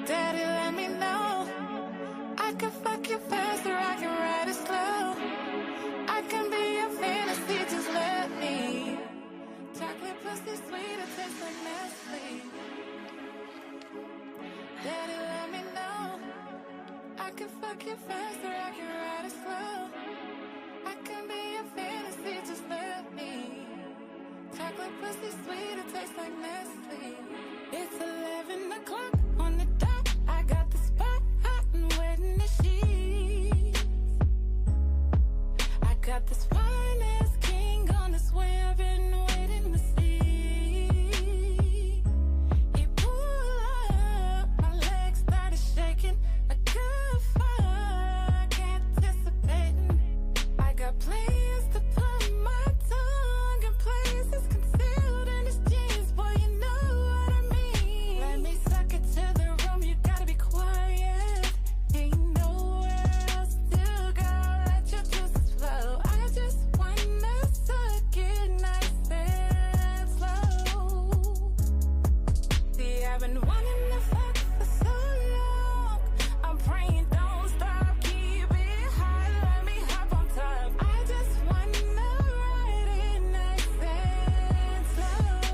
Daddy, let me know. I can fuck you fast or I can ride it slow. I can be your fantasy, just let me. Chocolate pussy sweet, it tastes like Nestle. Daddy, let me know. I can fuck you fast or I can ride it slow. I can be your fantasy, just let me. Chocolate pussy sweet, it tastes like Nestle. It's 11 o'clock on the dot. I got the spot hot and wet in the sheets. I got this fine ass king on his way. I've been waiting to see. He pulled up, my legs started shaking. I could fuck, anticipating. I got plans to put my tongue in places concealed in his jeans. Boy, you know what I mean. Let me suck it to the room, you gotta be quiet. Ain't nowhere else to go, let your juices flow. I just wanna suck it nice and slow. See, I've been wanting to fuck for so long. I'm praying don't stop, keep it high, let me hop on top. I just wanna ride it nice and slow.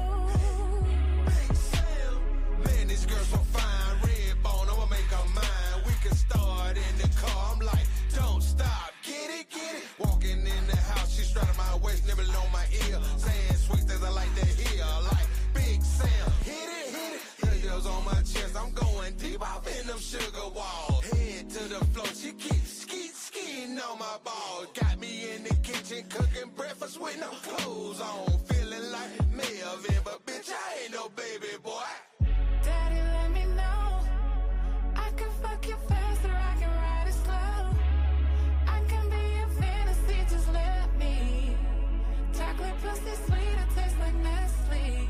Man, this girl so fine, red bone, I'ma make her mine. We can start in the car, I'm like, don't stop, get it, get it. Walking in the house, she straddling my waist, nibbling on my ear, saying sweet things I like to hear, like Big Sam. Hit it, hit it. Her girls on my chest, I'm going deep off in them sugar walls. Head to the floor, she keeps skiing on my balls. Got me in the kitchen cooking breakfast with no clothes on, feeling like Melvin, but bitch, I ain't no baby boy. Daddy, let me know. I can fuck you fast or I can ride it slow. I can be your fantasy, just let me. Chocolate pussy sweet, it tastes like Nestle.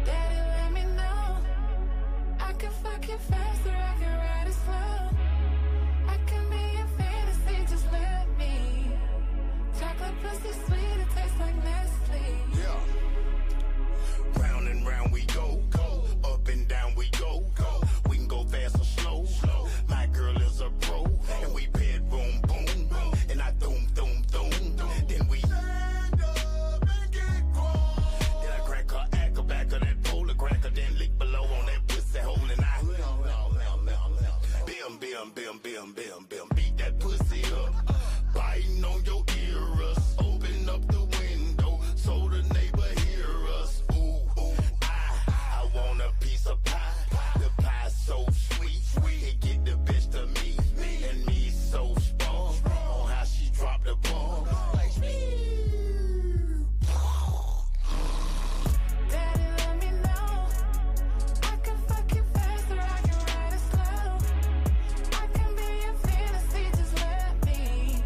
Daddy, let me know. I can fuck you fast or I can ride it slow. I can be your fantasy, just let me. Chocolate pussy sweet, it tastes like Nestle. Yeah. Round and round we go, go. Up and down we go, go. We can go fast or slow, slow. My girl is a pro, and we bedroom boom, boom. And I doom, doom, doom. Then we stand up and get grown. Then I crack her act back of that polar cracker, then lick below on that pussy hole, and I bim, bim, bim, bim, bim, bim. Beat that pussy up, biting on your ears. Open up the window so the neighbor hear us. Ooh, ooh, I want a piece of pie. The pie so sweet, it get the best of me, and me so strong. On how she dropped the bomb, like Daddy, let me know. I can fuck you fast or I can ride it slow. I can be your fantasy, just let me.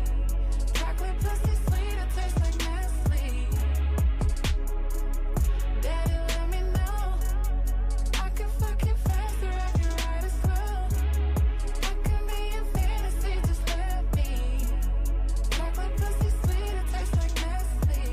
Chocolate pussy sweet, it tastes like Nestle. Daddy, let me know. I can fuck you fast or I can ride it slow. I can be your fantasy, just let me. Chocolate pussy sweet, it tastes like Nestle.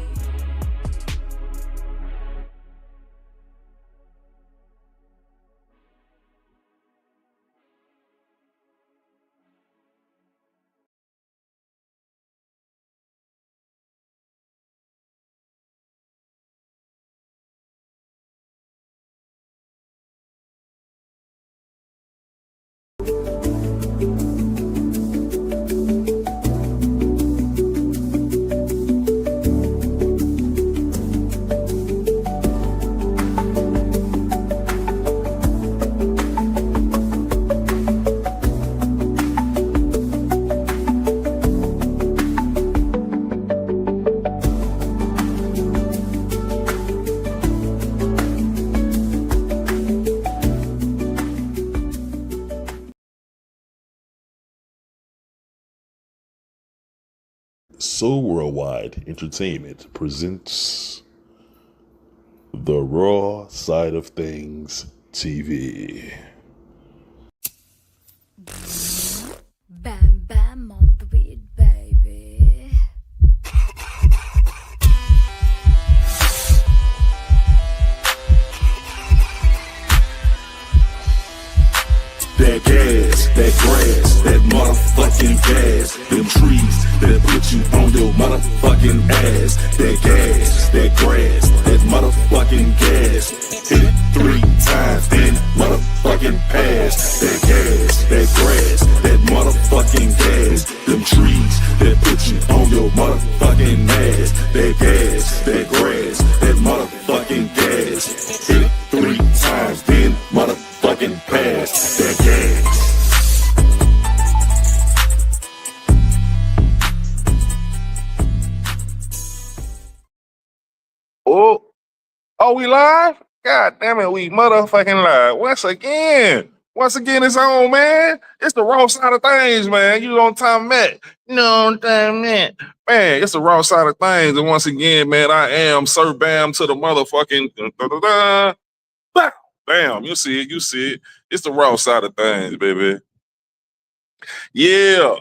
So Worldwide Entertainment presents the Raw Side of Thangzz TV. Bam bam on the beat, baby. that gas, that grass, that motherfucking gas, them trees that put you on your motherfucking ass, that gas, that grass, that motherfucking gas, hit it 3 times, then motherfucking pass, that gas, that grass, that motherfucking gas, them trees that put you on your motherfucking ass, that gas, that grass, that motherfucking gas, hit it 3 times, then motherfucking pass, that gas. Oh, we live? God damn it, we motherfucking live. Once again, it's on, man. It's the Raw Side of Thangzz, man. You on time, Matt. No time, Matt. Man, it's the Raw Side of Thangzz. And once again, man, I am Sir Bam to the motherfucking... Bam, you see it. It's the Raw Side of Thangzz, baby. Yeah,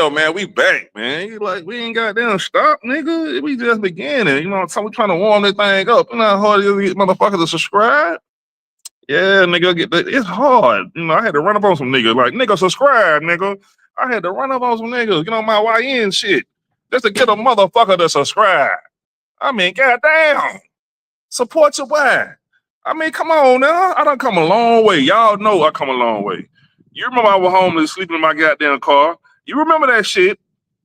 man, we back, man. You like, we ain't goddamn stop, nigga. We just beginning. You know what I'm saying? We trying to warm this thing up. You know how hard it is to get motherfuckers to subscribe? Yeah, nigga, it's hard. You know, I had to run up on some niggas. Like, nigga, subscribe, nigga. I had to run up on some niggas, get on my YN shit, just to get a motherfucker to subscribe. I mean, goddamn. Support your boy. I mean, come on now. I done come a long way. Y'all know I come a long way. You remember I was homeless, sleeping in my goddamn car. You remember that shit.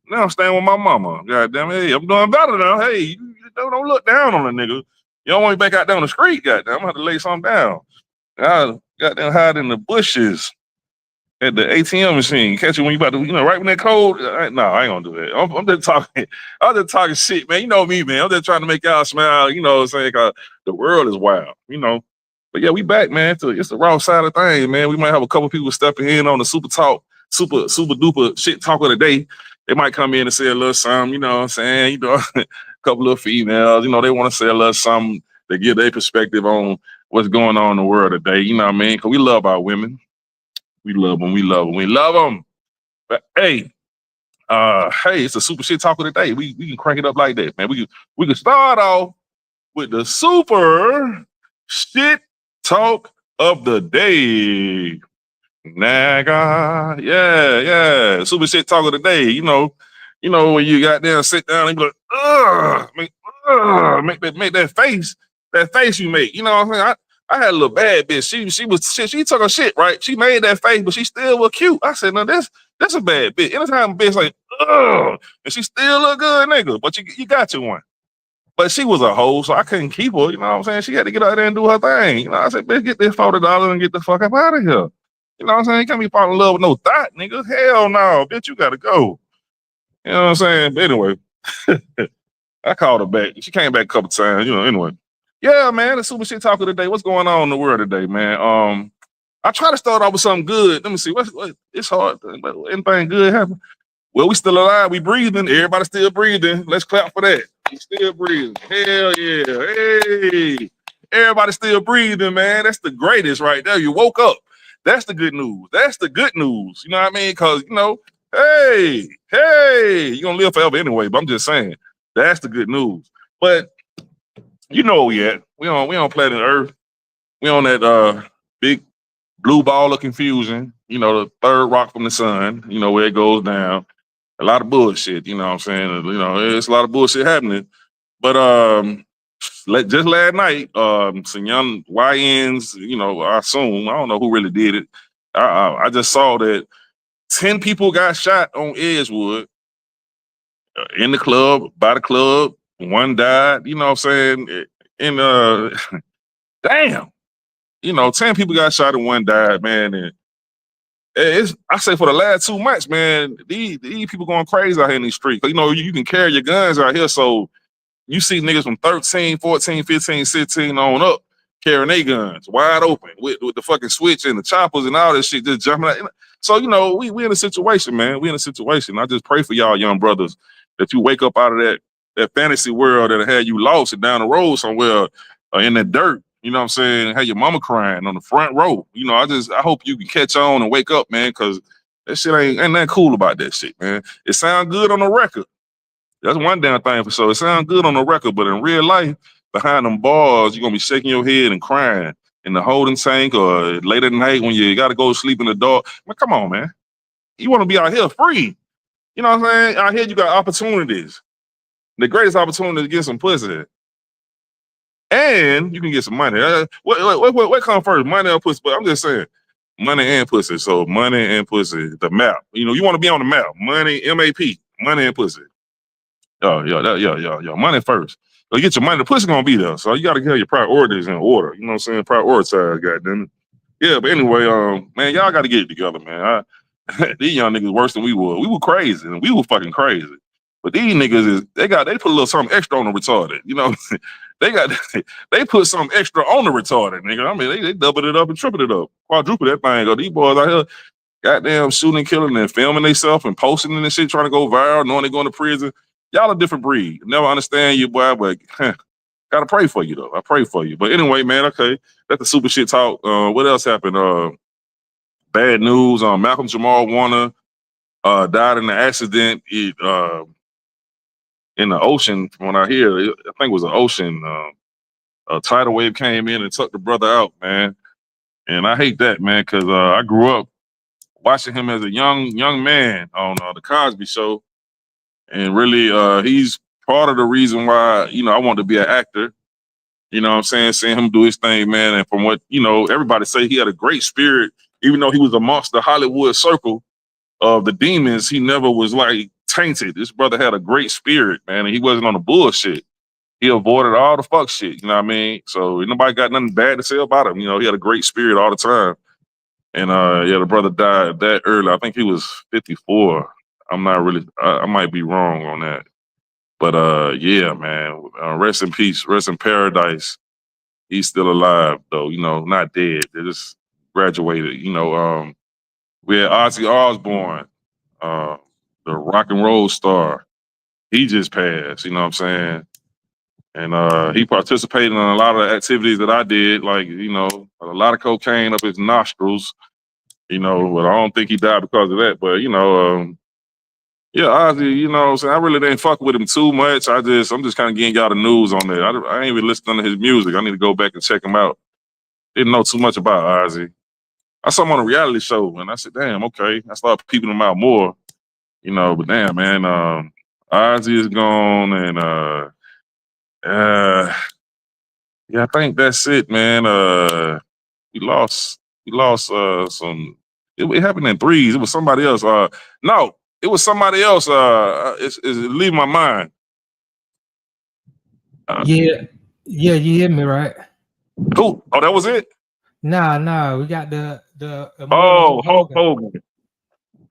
Now I'm staying with my mama. Goddamn, hey, I'm doing better now. Hey, you don't look down on a nigga. You don't want me back out there on the street, goddamn. I'm gonna have to lay something down. I goddamn hide in the bushes at the ATM machine. Catch you when you about to, right when that cold. No, I ain't gonna do that. I'm just talking. I'm just talking shit, man. You know me, man. I'm just trying to make y'all smile. You know what I'm saying? 'Cause the world is wild, But yeah, we back, man. It's the Raw Side of Thangzz, man. We might have a couple people stepping in on the super duper shit talk of the day. They might come in and say a little something, you know what I'm saying? A couple of females, they want to say a little something to give their perspective on what's going on in the world today, you know what I mean? Because we love our women. We love them. But hey, it's a super shit talk of the day. We can crank it up like that, man. We can start off with the super shit talk of the day. Naga, yeah. Super shit talk of the day. When you got there and sit down and be like, make that face you make. You know what I'm saying? I had a little bad bitch. She took her shit, right? She made that face, but she still was cute. I said, no, that's a bad bitch. Anytime a bitch like, and she still look good, nigga. But you got you one. But she was a hoe, so I couldn't keep her. You know what I'm saying? She had to get out there and do her thing. I said, bitch, get this $40 and get the fuck up out of here. You know what I'm saying? You can't be falling in love with no thought, nigga. Hell no, bitch, you gotta go. You know what I'm saying? But anyway, I called her back. She came back a couple times, anyway. Yeah, man, the super shit talk of the day. What's going on in the world today, man? I try to start off with something good. Let me see. What it's hard. Anything good happen? Well, we still alive. We breathing. Everybody still breathing. Let's clap for that. We still breathing. Hell yeah. Hey. Everybody still breathing, man. That's the greatest right there. You woke up. That's the good news. You know what I mean? Because, hey, you're going to live forever anyway, but I'm just saying, that's the good news. But, we on planet Earth. We on that big blue ball of confusion, the third rock from the sun, where it goes down. A lot of bullshit, you know what I'm saying? It's a lot of bullshit happening. But just last night, some young YNs, I assume, I don't know who really did it. I just saw that 10 people got shot on Edgewood in the club, by the club. One died, you know what I'm saying? And damn, 10 people got shot and one died, man. And I say for the last 2 months, man, these people going crazy out here in these streets. You can carry your guns out here, so you see niggas from 13, 14, 15, 16 on up carrying their guns wide open with the fucking switch and the choppers and all this shit just jumping out. So, we in a situation, man. We in a situation. I just pray for y'all young brothers that you wake up out of that fantasy world that had you lost and down the road somewhere in the dirt. You know what I'm saying? Have your mama crying on the front row. I hope you can catch on and wake up, man, because that shit ain't nothing cool about that shit, man. It sounds good on the record. That's one damn thing for sure. It sounds good on the record, but in real life, behind them bars, you're going to be shaking your head and crying in the holding tank or late at night when you got to go sleep in the dark. Man, come on, man. You want to be out here free. You know what I'm saying? Out here you got opportunities. The greatest opportunity is to get some pussy. And you can get some money. What comes first, money or pussy? But I'm just saying, money and pussy. So money and pussy, the map. You know, you want to be on the map. Money, M-A-P, money and pussy. Yeah. Money first. So you get your money, the pussy gonna be there. So you gotta get your priorities in order. You know what I'm saying? Prioritize, goddamn it. Yeah, but anyway, man, y'all gotta get it together, man. These young niggas worse than we were. We were crazy, and we were fucking crazy. But these niggas they put a little something extra on the retarded. You know, they put something extra on the retarded, nigga. I mean, they doubled it up and tripled it up, quadrupled that thing. These boys out here, goddamn shooting and killing and filming themselves and posting and shit, trying to go viral, knowing they're going to prison. Y'all a different breed. Never understand you, boy, but gotta pray for you though. I pray for you. But anyway, man, okay, that's the super shit talk. What else happened? Bad news. Malcolm Jamal Warner died in an accident in the ocean. From what I hear, I think it was an ocean. A tidal wave came in and took the brother out, man. And I hate that, man, because I grew up watching him as a young man on the Cosby Show. And really, he's part of the reason why, you know, I want to be an actor. You know what I'm saying? Seeing him do his thing, man. And from what, you know, everybody say he had a great spirit, even though he was amongst the Hollywood circle of the demons, he never was like tainted. This brother had a great spirit, man. And he wasn't on the bullshit. He avoided all the fuck shit. You know what I mean? So nobody got nothing bad to say about him. You know, he had a great spirit all the time. And yeah, the brother died that early. I think he was 54. I'm not really, I might be wrong on that. But yeah, man, rest in peace, rest in paradise. He's still alive though, you know, not dead. They just graduated. You know, we had Ozzy Osbourne, the rock and roll star. He just passed, you know what I'm saying? And he participated in a lot of the activities that I did, like, you know, a lot of cocaine up his nostrils, you know, but I don't think he died because of that. But, you know, yeah, Ozzy, you know what I'm saying? I really didn't fuck with him too much. I'm just kind of getting y'all the news on that. I ain't even listening to his music. I need to go back and check him out. Didn't know too much about Ozzy. I saw him on a reality show, and I said, damn, okay. I started peeping him out more, you know, but damn, man, Ozzy is gone, and yeah, I think that's it, man. We lost some. It happened in threes. It was somebody else. No, it was somebody else. It's leaving my mind. Yeah, you hear me, right? Who? Oh, that was it. Nah, we got the Oh, Hulk Hogan.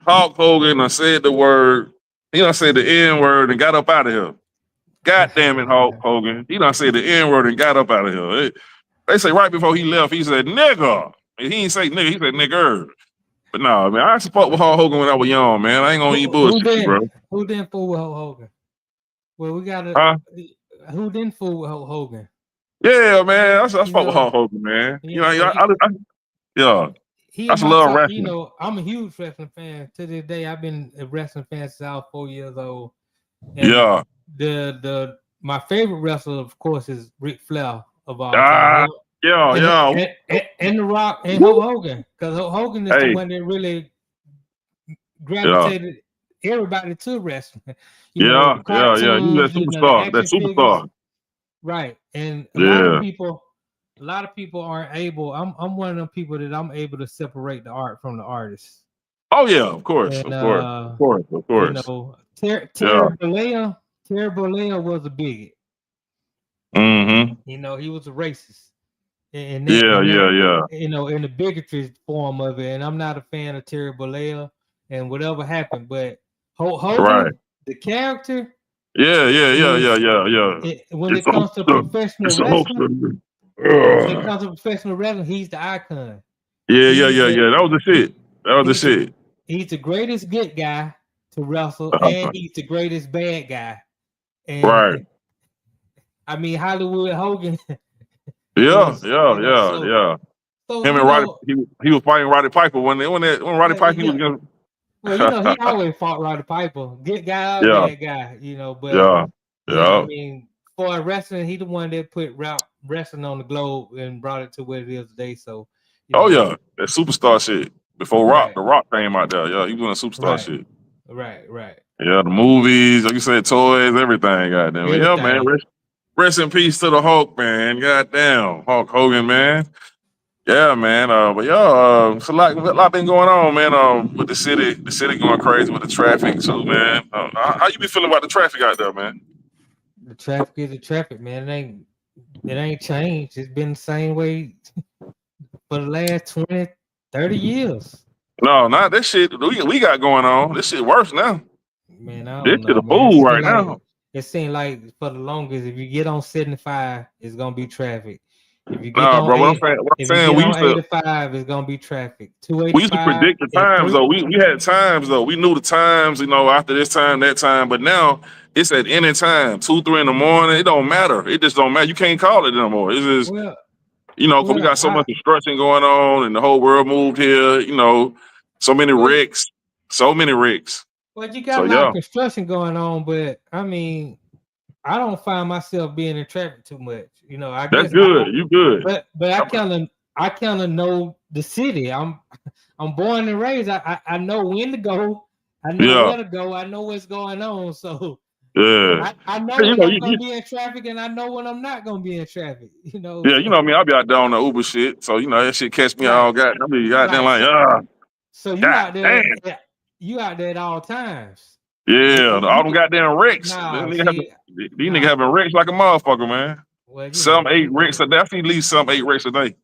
Hulk Hogan. I said the word. He done said the N word and got up out of here. God damn it, Hulk Hogan. He done said the N word and got up out of here. They say right before he left, he said nigga. And he didn't say nigga, he said nigger. But no, man, I support with Hulk Hogan when I was young, man. I ain't gonna eat bullshit, bro. Who didn't fool with Hulk Hogan? Well, we got who didn't fool with Hulk Hogan? Yeah, man. I support with Hulk Hogan, man. You know, yeah. I love wrestling. You know, I'm a huge wrestling fan. To this day, I've been a wrestling fan since I was 4 years old. And yeah. My favorite wrestler, of course, is Ric Flair of all time. Yeah. And The Rock and Hulk Hogan. Because Hulk Hogan is the one that really gravitated everybody to wrestling. You know, He's that superstar. That superstar. Figures. Right. And a lot of people aren't able. I'm one of them people that I'm able to separate the art from the artist. Oh yeah, of course. You know, Terry Bollea was a bigot. Mm-hmm. You know, he was a racist. And you know, in the bigotry form of it. And I'm not a fan of Terry Bollea and whatever happened, but Hogan, the character. Yeah. When it comes to professional wrestling, he's the icon. Yeah. That was the shit. He's the greatest good guy to wrestle, and he's the greatest bad guy. And, I mean, Hollywood Hogan. Yeah. So, him and Roddy, he was fighting Roddy Piper when Roddy Piper was gonna. Well, you know, he always fought Roddy Piper, good guy or bad guy, you know. But I mean, for wrestling, he the one that put wrestling on the globe and brought it to what it is today. So, yeah, that superstar shit. Before right, The Rock came out there. Yeah, he was doing superstar right, shit. right. Yeah, the movies, like you said, toys, everything. Goddamn. Yeah, man. Everything. Rest in peace to the Hulk, man. Goddamn, Hulk Hogan, man. Yeah, man. But yeah, it's a lot been going on, man. With the city going crazy with the traffic too, man. How you be feeling about the traffic out there, man? The traffic is the traffic, man. It ain't changed. It's been the same way for the last 20, 30 years. No, not this shit we got going on. This shit worse now. Man, I This don't shit know, a man. fool right now. It seemed like for the longest, if you get on 75, it's gonna be traffic. If you get Nah, on bro. What I'm saying, get on 85, it's gonna be traffic. we used to 285 predict the at times 3. though. We had times though. We knew the times, after this time, that time. But now it's at any time, 2, 3 in the morning. It don't matter. It just don't matter. You can't call it no more. It's just Well, 'cause we got so much destruction going on, and the whole world moved here. So many wrecks, so many wrecks. Well, you got a lot of construction going on, but I mean, I don't find myself being in traffic too much. I That's guess good. You good? But I kind of know the city. I'm born and raised. I know when to go. I know where to go. I know what's going on. So yeah, I know when I'm gonna be in traffic, and I know when I'm not gonna be in traffic. Yeah, you know what I mean. I'll be out there on the Uber shit, so that shit catch me all goddamn. I be goddamn like So you out there? You out there at all times? Yeah, all them goddamn wrecks. Nah, These niggas having wrecks like a motherfucker, man. Well, 7, 8 wrecks a day. I see at least 7, 8 wrecks a day.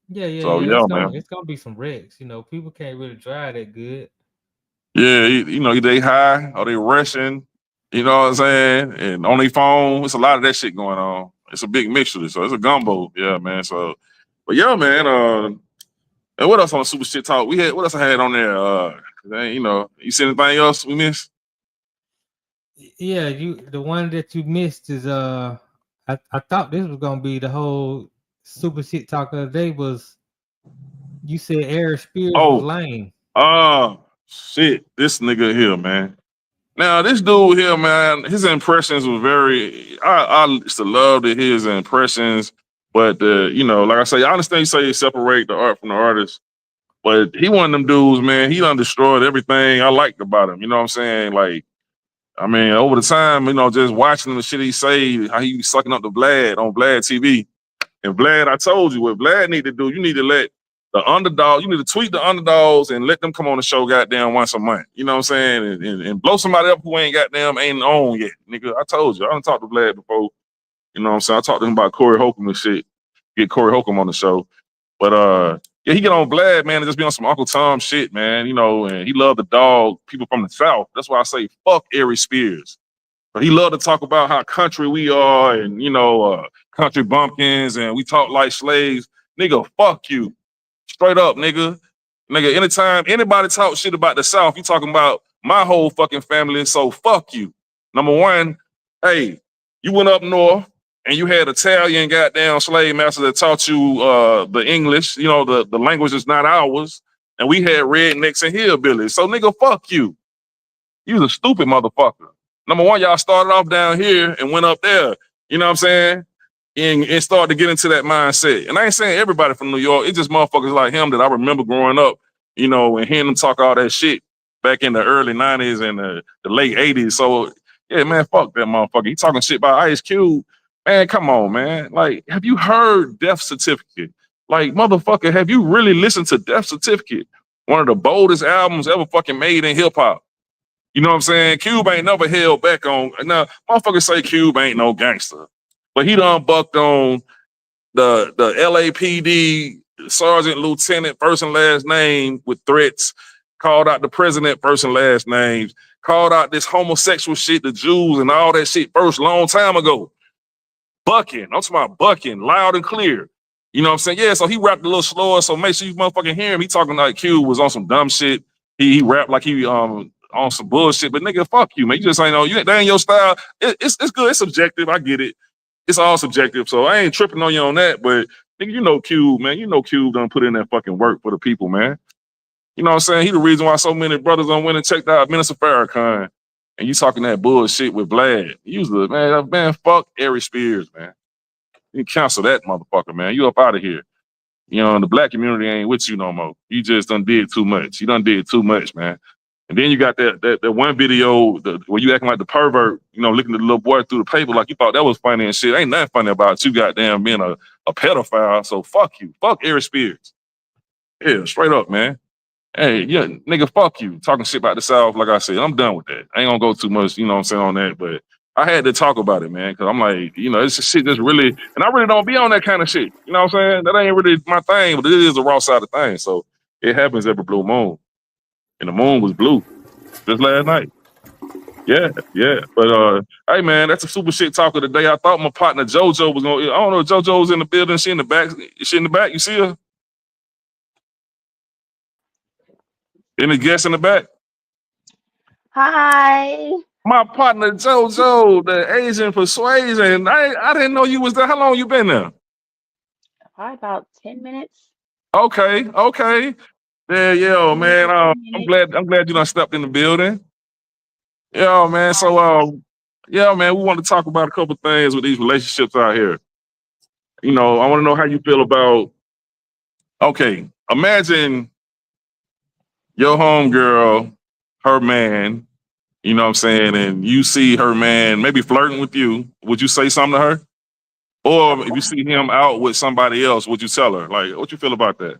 Yeah. So man, it's gonna be some wrecks. People can't really drive that good. Yeah, they high or they rushing. You know what I'm saying? And on their phone, it's a lot of that shit going on. It's a big mixture, so it's a gumbo. Yeah, man. So, but yeah, man. And what else on Super Shit Talk? What else I had on there? You see anything else we missed? Yeah, the one that you missed is I thought this was gonna be the whole Super Shit Talk of the day. Was you said Arie Spears was lame? Shit, this nigga here, man. Now this dude here, man, his impressions were very. I used to love to hear his impressions, but like I say, I understand you say separate the art from the artist, but he one of them dudes, man. He done destroyed everything I liked about him. You know what I'm saying? Like, I mean, over the time, just watching the shit he say, how he sucking up the Vlad on Vlad TV. And Vlad, I told you what Vlad need to do. You need to let the underdog, you need to tweet the underdogs and let them come on the show goddamn once a month. You know what I'm saying? And blow somebody up who ain't on yet. Nigga, I told you. I done talked to Vlad before. You know what I'm saying? I talked to him about Corey Holcomb and shit. Get Corey Holcomb on the show. But yeah, he get on Vlad, man, and just be on some Uncle Tom shit, man. And he loved the dog, people from the South. That's why I say fuck Arie Spears. But he loved to talk about how country we are and, country bumpkins and we talk like slaves. Nigga, fuck you. Straight up, nigga. Nigga, anytime anybody talk shit about the South, you talking about my whole fucking family, so fuck you. Number one, hey, you went up north and you had Italian goddamn slave masters that taught you the English, the language is not ours, and we had rednecks and hillbillies. So nigga, fuck you. You was a stupid motherfucker. Number one, y'all started off down here and went up there. You know what I'm saying? And started to get into that mindset. And I ain't saying everybody from New York. It's just motherfuckers like him that I remember growing up, and hearing them talk all that shit back in the early 90s and the late 80s. So, yeah, man, fuck that motherfucker. He talking shit about Ice Cube. Man, come on, man. Like, have you heard Death Certificate? Like, motherfucker, have you really listened to Death Certificate? One of the boldest albums ever fucking made in hip-hop. You know what I'm saying? Cube ain't never held back on. Now, motherfuckers say Cube ain't no gangster. But he done bucked on the LAPD sergeant, lieutenant, first and last name with threats, called out the president, first and last names, called out this homosexual shit, the Jews and all that shit first, long time ago. Bucking. I'm talking about bucking, loud and clear. You know what I'm saying? Yeah, so he rapped a little slower, so make sure you motherfucking hear him. He talking like Cube was on some dumb shit. He rapped like he on some bullshit, but nigga, fuck you, man. You just ain't know. That ain't your style. It's good. It's subjective. I get it. It's all subjective, so I ain't tripping on you on that, but nigga, Cube, man. Cube done put in that fucking work for the people, man. You know what I'm saying? He the reason why so many brothers done went and checked out Minister Farrakhan, and you talking that bullshit with Vlad. Man, fuck Arie Spears, man. You cancel that motherfucker, man. You up out of here. You know, the black community ain't with you no more. You just done did too much. You done did too much, man. And then you got that one video where you acting like the pervert, you know, looking at the little boy through the paper like you thought that was funny and shit. Ain't nothing funny about you goddamn being a pedophile. So fuck you. Fuck Arie Spears. Yeah, straight up, man. Hey, yeah, nigga, fuck you. Talking shit about the South, like I said, I'm done with that. I ain't gonna go too much, you know what I'm saying, on that, but I had to talk about it, man, because I'm like, you know, it's just shit that's really, and I really don't be on that kind of shit. You know what I'm saying? That ain't really my thing, but it is the raw side of things. So it happens every blue moon. And the moon was blue just last night. Yeah. But hey man, that's a super shit talk of the day. I thought my partner JoJo was gonna. I don't know if JoJo's in the building. She in the back. She in the back. You see her? Any guests in the back? Hi. My partner JoJo, the Asian persuasion. I didn't know you was there. How long you been there? Probably about 10 minutes. Okay. Yeah, man. I'm glad you done stepped in the building. Yeah, man. So yeah, man, we want to talk about a couple things with these relationships out here. You know, I want to know how you feel about. Okay, imagine your homegirl, her man. You know what I'm saying, and you see her man maybe flirting with you. Would you say something to her? Or if you see him out with somebody else, would you tell her? Like, what you feel about that?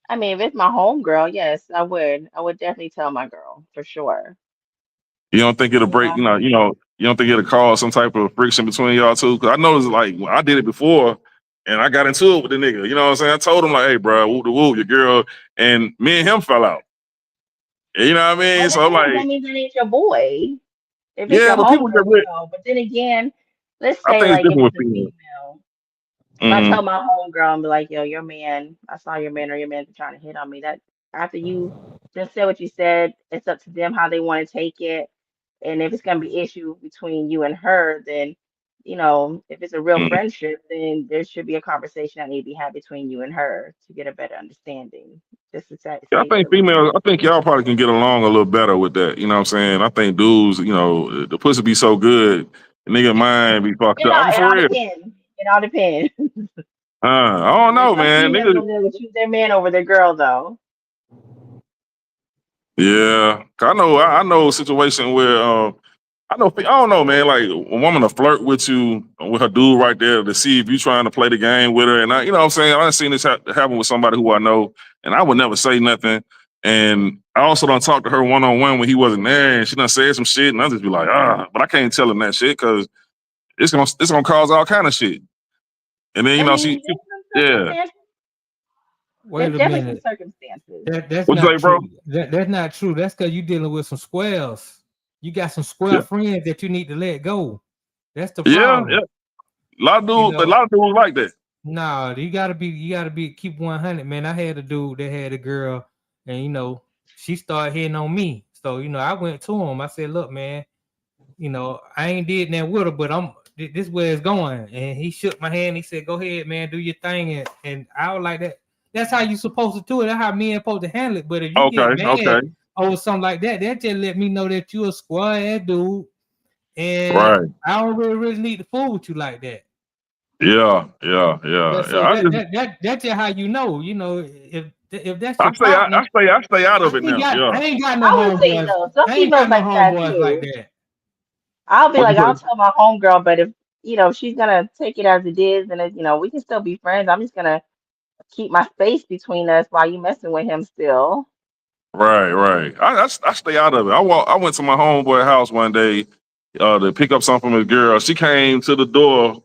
I mean, if it's my home girl, yes, I would. I would definitely tell my girl for sure. You don't think it'll You break? know, You don't think it'll cause some type of friction between y'all two? Because I know it's like I did it before, and I got into it with the nigga. You know what I'm saying? I told him like, "Hey, bro, woo the woo, your girl," and me and him fell out. You know what I mean? well, So I'm that like, means it ain't your boy. If it's yeah, your but home people get girl, rich. But then again, let's I say think it's like if different with it's a females. female. If I Mm-hmm. tell my homegirl and be like, yo, your man, I saw your man or your man's trying to hit on me. That after you just said what you said, it's up to them how they want to take it. And if it's gonna be issue between you and her, then if it's a real Mm-hmm. friendship, then there should be a conversation that need to be had between you and her to get a better understanding. Just to Yeah, save the relationship. I think y'all probably can get along a little better with that. You know what I'm saying? I think dudes, you know, the pussy be so good, the nigga mind be fucked up. I'm It for all real. depends. It all depends. I don't There's know, some man. females Nigga, over there that choose their man over their girl though. yeah. 'Cause I know a situation where I don't know, man. Like a woman to flirt with you with her dude right there to see if you trying to play the game with her, and you know what I'm saying. I done seen this happen with somebody who I know, and I would never say nothing. And I also don't talk to her one on one when he wasn't there, and she done said some shit, and I just be like, but I can't tell him that shit because it's gonna cause all kind of shit. And then you I know mean, there's some yeah. circumstances. Wait There's a definitely some minute. circumstances. That's What you not say, bro? true. That's not true. That's because you're dealing with some squares. You got some square Yeah, friends that you need to let go. That's the yeah. problem. A lot of You dudes, a know, lot of dudes like that. no, you gotta be keep 100, man. I had a dude that had a girl, and she started hitting on me. So I went to him. I said, look, man, I ain't did that with her, but this where it's going. And he shook my hand. He said, go ahead, man, do your thing. And I was like that. That's how you supposed to do it. That's how men supposed to handle it. But if you get Okay, mad over something like that, that just let me know that you a square ass dude. And right. I don't really need to fool with you like that. Yeah. So that's just how you know. If that's your I partner, stay out of it now. I Yeah. ain't got no I would say homeboys. though, some I ain't females got no like that homeboys like too. that. I'll be What you like, I'll say? tell my homegirl, but if she's gonna take it as it is, and we can still be friends. I'm just gonna keep my space between us while you messing with him still. Right. I stay out of it. I went to my homeboy house one day to pick up something from his girl. She came to the door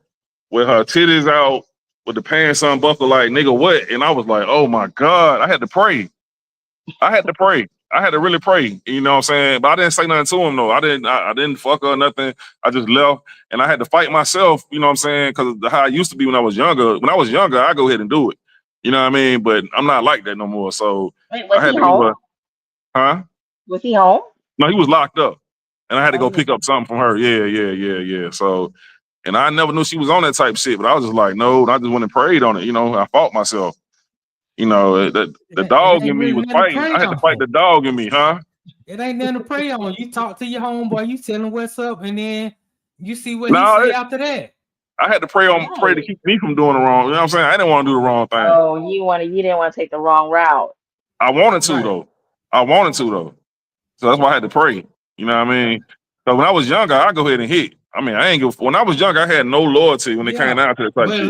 with her titties out, with the pants unbuckled, like nigga, what? And I was like, oh my god, I had to pray. I had to pray. I had to really pray. You know what I'm saying? But I didn't say nothing to him though. I didn't fuck her or nothing. I just left, and I had to fight myself. You know what I'm saying? Because how I used to be when I was younger. When I was younger, I go ahead and do it. You know what I mean? But I'm not like that no more. So Wait, I was had he to give home? her, huh? Was he home? No, he was locked up, and I had to Oh, go he was. pick up something from her. Yeah. So, and I never knew she was on that type of shit, but I was just like, no, and I just went and prayed on it. You know, I fought myself. You know, the It dog ain't in me really was nothing to fighting. pray I had to fight on. the dog in me, huh? It ain't nothing to pray on. You talk to your homeboy, you tell him what's up, and then you see what he No, say after that. I had to pray to keep me from doing the wrong. You know what I'm saying? I didn't want to do the wrong thing. Oh, you didn't want to take the wrong route. I wanted to though. So that's why I had to pray. You know what I mean? So when I was younger, I go ahead and hit. I mean, when I was younger, I had no loyalty when it came down to the type shit.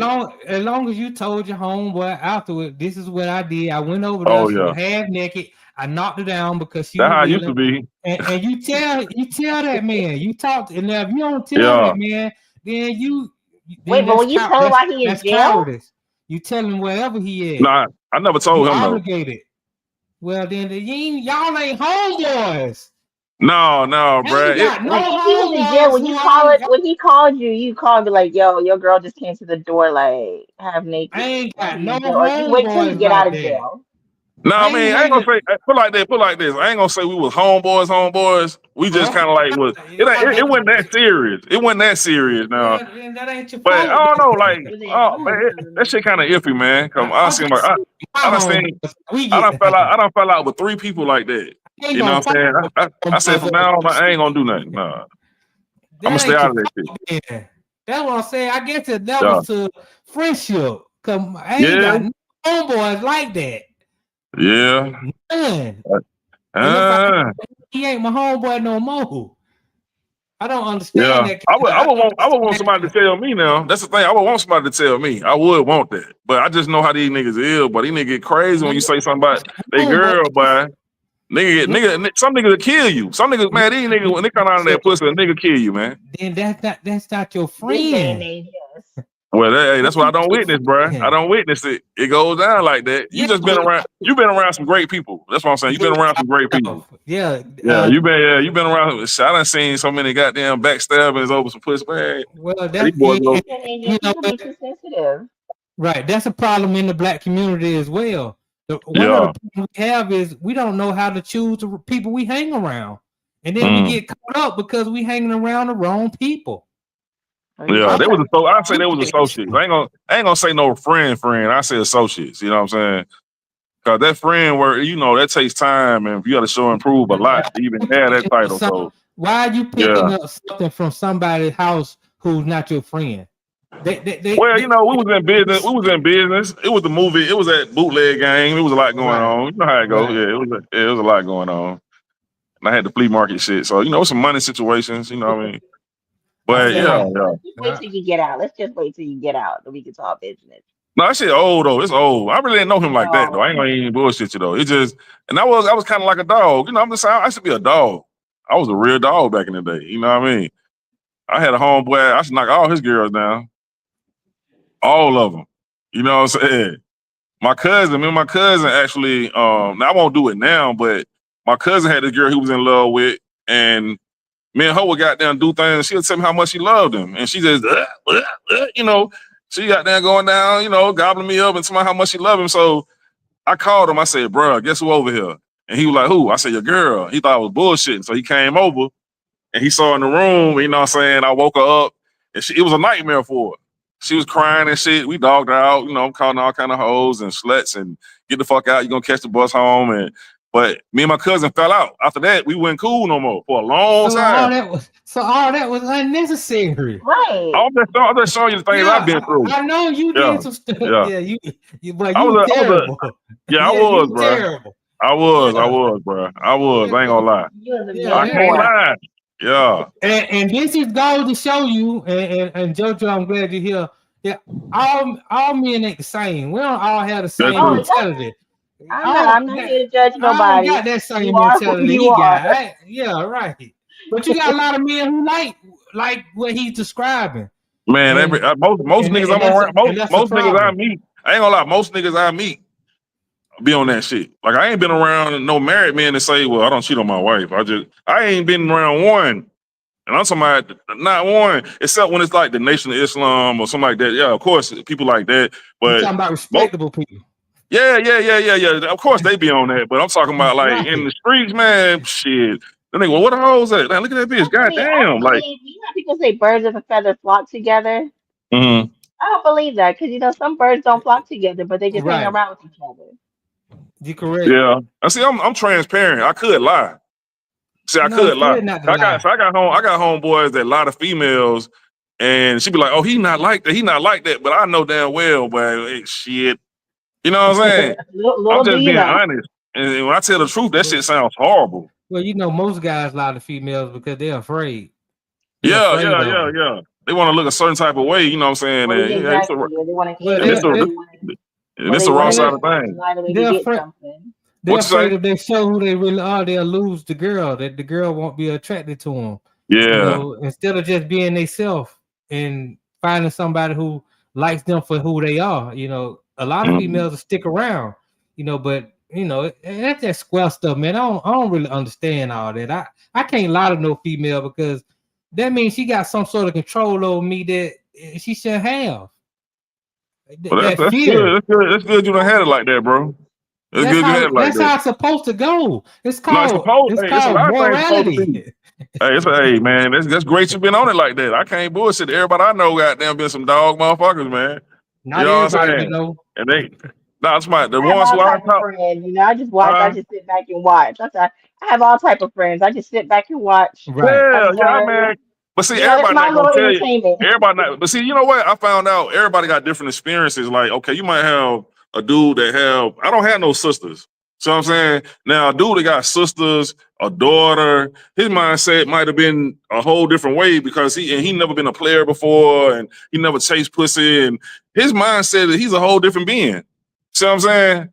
As long as you told your homeboy afterward, this is what I did. I went over there, she was half naked. I knocked her down because she. That's how it used to be. And you tell that man, you talk, and if you don't tell that man, then you. Wait, but when you tell him why he in jail, cowardice. You tell him wherever he is. Nah, I never told him obligated. Well, then y'all ain't homeboys. No, bro. If he was in jail, when he called you, you called me like, "Yo, your girl just came to the door like half naked." I ain't got no homeboys. You wait till you get out of jail. No, I mean, I ain't gonna say put like this. I ain't gonna say we was homeboys. We just kind of like was. It wasn't that serious. It wasn't that serious now. That ain't your but fault. I don't know, like, man, that shit kind of iffy, man. Cause I done fell out with 3 people like that. You know what I'm saying? I said from now on, I ain't gonna do nothing. Nah, I'm gonna stay out of that shit. Man. That's what I'm saying. I guess it levels to friendship. Cause I ain't got no homeboys like that. Yeah. None. He ain't my homeboy no more. I don't understand that. I would want somebody to tell me now. That's the thing. I would want somebody to tell me. I would want that. But I just know how these niggas is. But these niggas get crazy when you say something about they girl, boy. Some niggas will kill you. Some niggas, man, these niggas, when they come out of that pussy, a nigga kill you, man. Then that's not your friend. Well, that's why I don't witness, bro. I don't witness it. It goes down like that. You just been around. You've been around some great people. That's what I'm saying. You've been around some great people. Yeah. You've been around. I done seen so many goddamn backstabbings over some pussy, man. Well, that's you know, too sensitive. Right. That's a problem in the black community as well. One of the problems we have is we don't know how to choose the people we hang around, and then we get caught up because we hanging around the wrong people. Yeah, I say they was associates. I ain't gonna say no friend. I say associates. You know what I'm saying? Cause that friend where that takes time, and you got to show and prove a lot to even have that title. So why are you picking up something from somebody's house who's not your friend? We was in business. We was in business. It was the movie. It was that bootleg game. It was a lot going on. You know how it goes. Right. Yeah, it was a lot going on. And I had the flea market shit. So some money situations. You know what I mean? But wait till you get out. Let's just wait till you get out, so we can talk business. No, that shit old though. It's old. I really didn't know him like that though. I ain't gonna even bullshit you though. It just, and I was kind of like a dog. I used to be a dog. I was a real dog back in the day. You know what I mean? I had a homeboy. I used to knock all his girls down. All of them. You know what I'm saying? My cousin actually, now I won't do it now, but my cousin had this girl he was in love with, and me and her would goddamn do things. She would tell me how much she loved him. And she just, she got down going down, gobbling me up and telling me how much she loved him. So I called him. I said, bro, guess who over here? And he was like, who? I said, your girl. He thought I was bullshitting. So he came over and he saw in the room, you know what I'm saying? I woke her up and it was a nightmare for her. She was crying and shit. We dogged her out, calling all kind of hoes and sluts and get the fuck out. You're going to catch the bus home. But me and my cousin fell out. After that, we weren't cool no more for a long time. All that was unnecessary. Right. I'm just showing you the things I've been through. I know you did some stuff. Yeah, but you were terrible. I was, bro. Terrible. I was, bro. I was. I ain't gonna lie. I can't lie. Yeah. And this is goes to show you, and JoJo, I'm glad you're here. Yeah, all men ain't the same. We don't all have the same mentality. I'm not here to judge nobody. I got that same mentality he got. Right? Yeah, right. But you got a lot of men who like what he's describing. Man, most niggas I'm around, most niggas I meet, I ain't gonna lie, most niggas I meet be on that shit. Like I ain't been around no married men that say, well, I don't cheat on my wife. I ain't been around one. And I'm talking about not one, except when it's like the Nation of Islam or something like that. Yeah, of course, people like that. But you're talking about respectable people. Yeah. Of course they be on that, but I'm talking about like in the streets, man. Shit. Then they go, what the hoes at? Man, look at that bitch. Goddamn. Like you know, people say birds of a feather flock together. Mm-hmm. I don't believe that because some birds don't flock together, but they just hang around with each other. You correct. Yeah. I see. I'm transparent. I could lie. See, I could lie. I got homeboys that lie to females And she'd be like, "Oh, he not like that. He not like that." But I know damn well, but shit. You know what I'm saying? I'm little do just you being know. honest. And when I tell the truth, that shit sounds horrible. Well, most guys lie to females because they're afraid. Yeah. They want to look a certain type of way. You know what I'm saying? Well, And yeah, exactly. They want to Well, cater. and it's a raw side of things. They're get afraid. something. They're What you afraid say? if they show who they really are, they'll lose the girl. That the girl won't be attracted to them. Yeah. Instead of just being themselves and finding somebody who likes them for who they are. A lot of females will stick around. But that's that square stuff, man. I don't really understand all that. I can't lie to no female because that means she got some sort of control over me that she shouldn't have. Well, That that's fear. good. That's good you done had it like that, bro. It's good you had it like That's that. how it's supposed to go. It's Hey, called it's a lot of things supposed to be. morality. Hey, man, that's great you been on it like that. I can't bullshit. Everybody I know goddamn been some dog motherfuckers, man. Not You know what I'm everybody, saying? And it's the I have ones all who I type of talk. friends. I just watch. I just sit back and watch. I have all type of friends. I just sit back and watch. Right. Yeah, man. But see, It's everybody my not gonna little tell you. entertainment. Everybody not. But see, you know what? I found out everybody got different experiences. Like, okay, you might have a dude that have. I don't have no sisters. So I'm saying now, a dude that got sisters, a daughter, his mindset might have been a whole different way because he never been a player before and he never chased pussy and his mindset is he's a whole different being. See what I'm saying?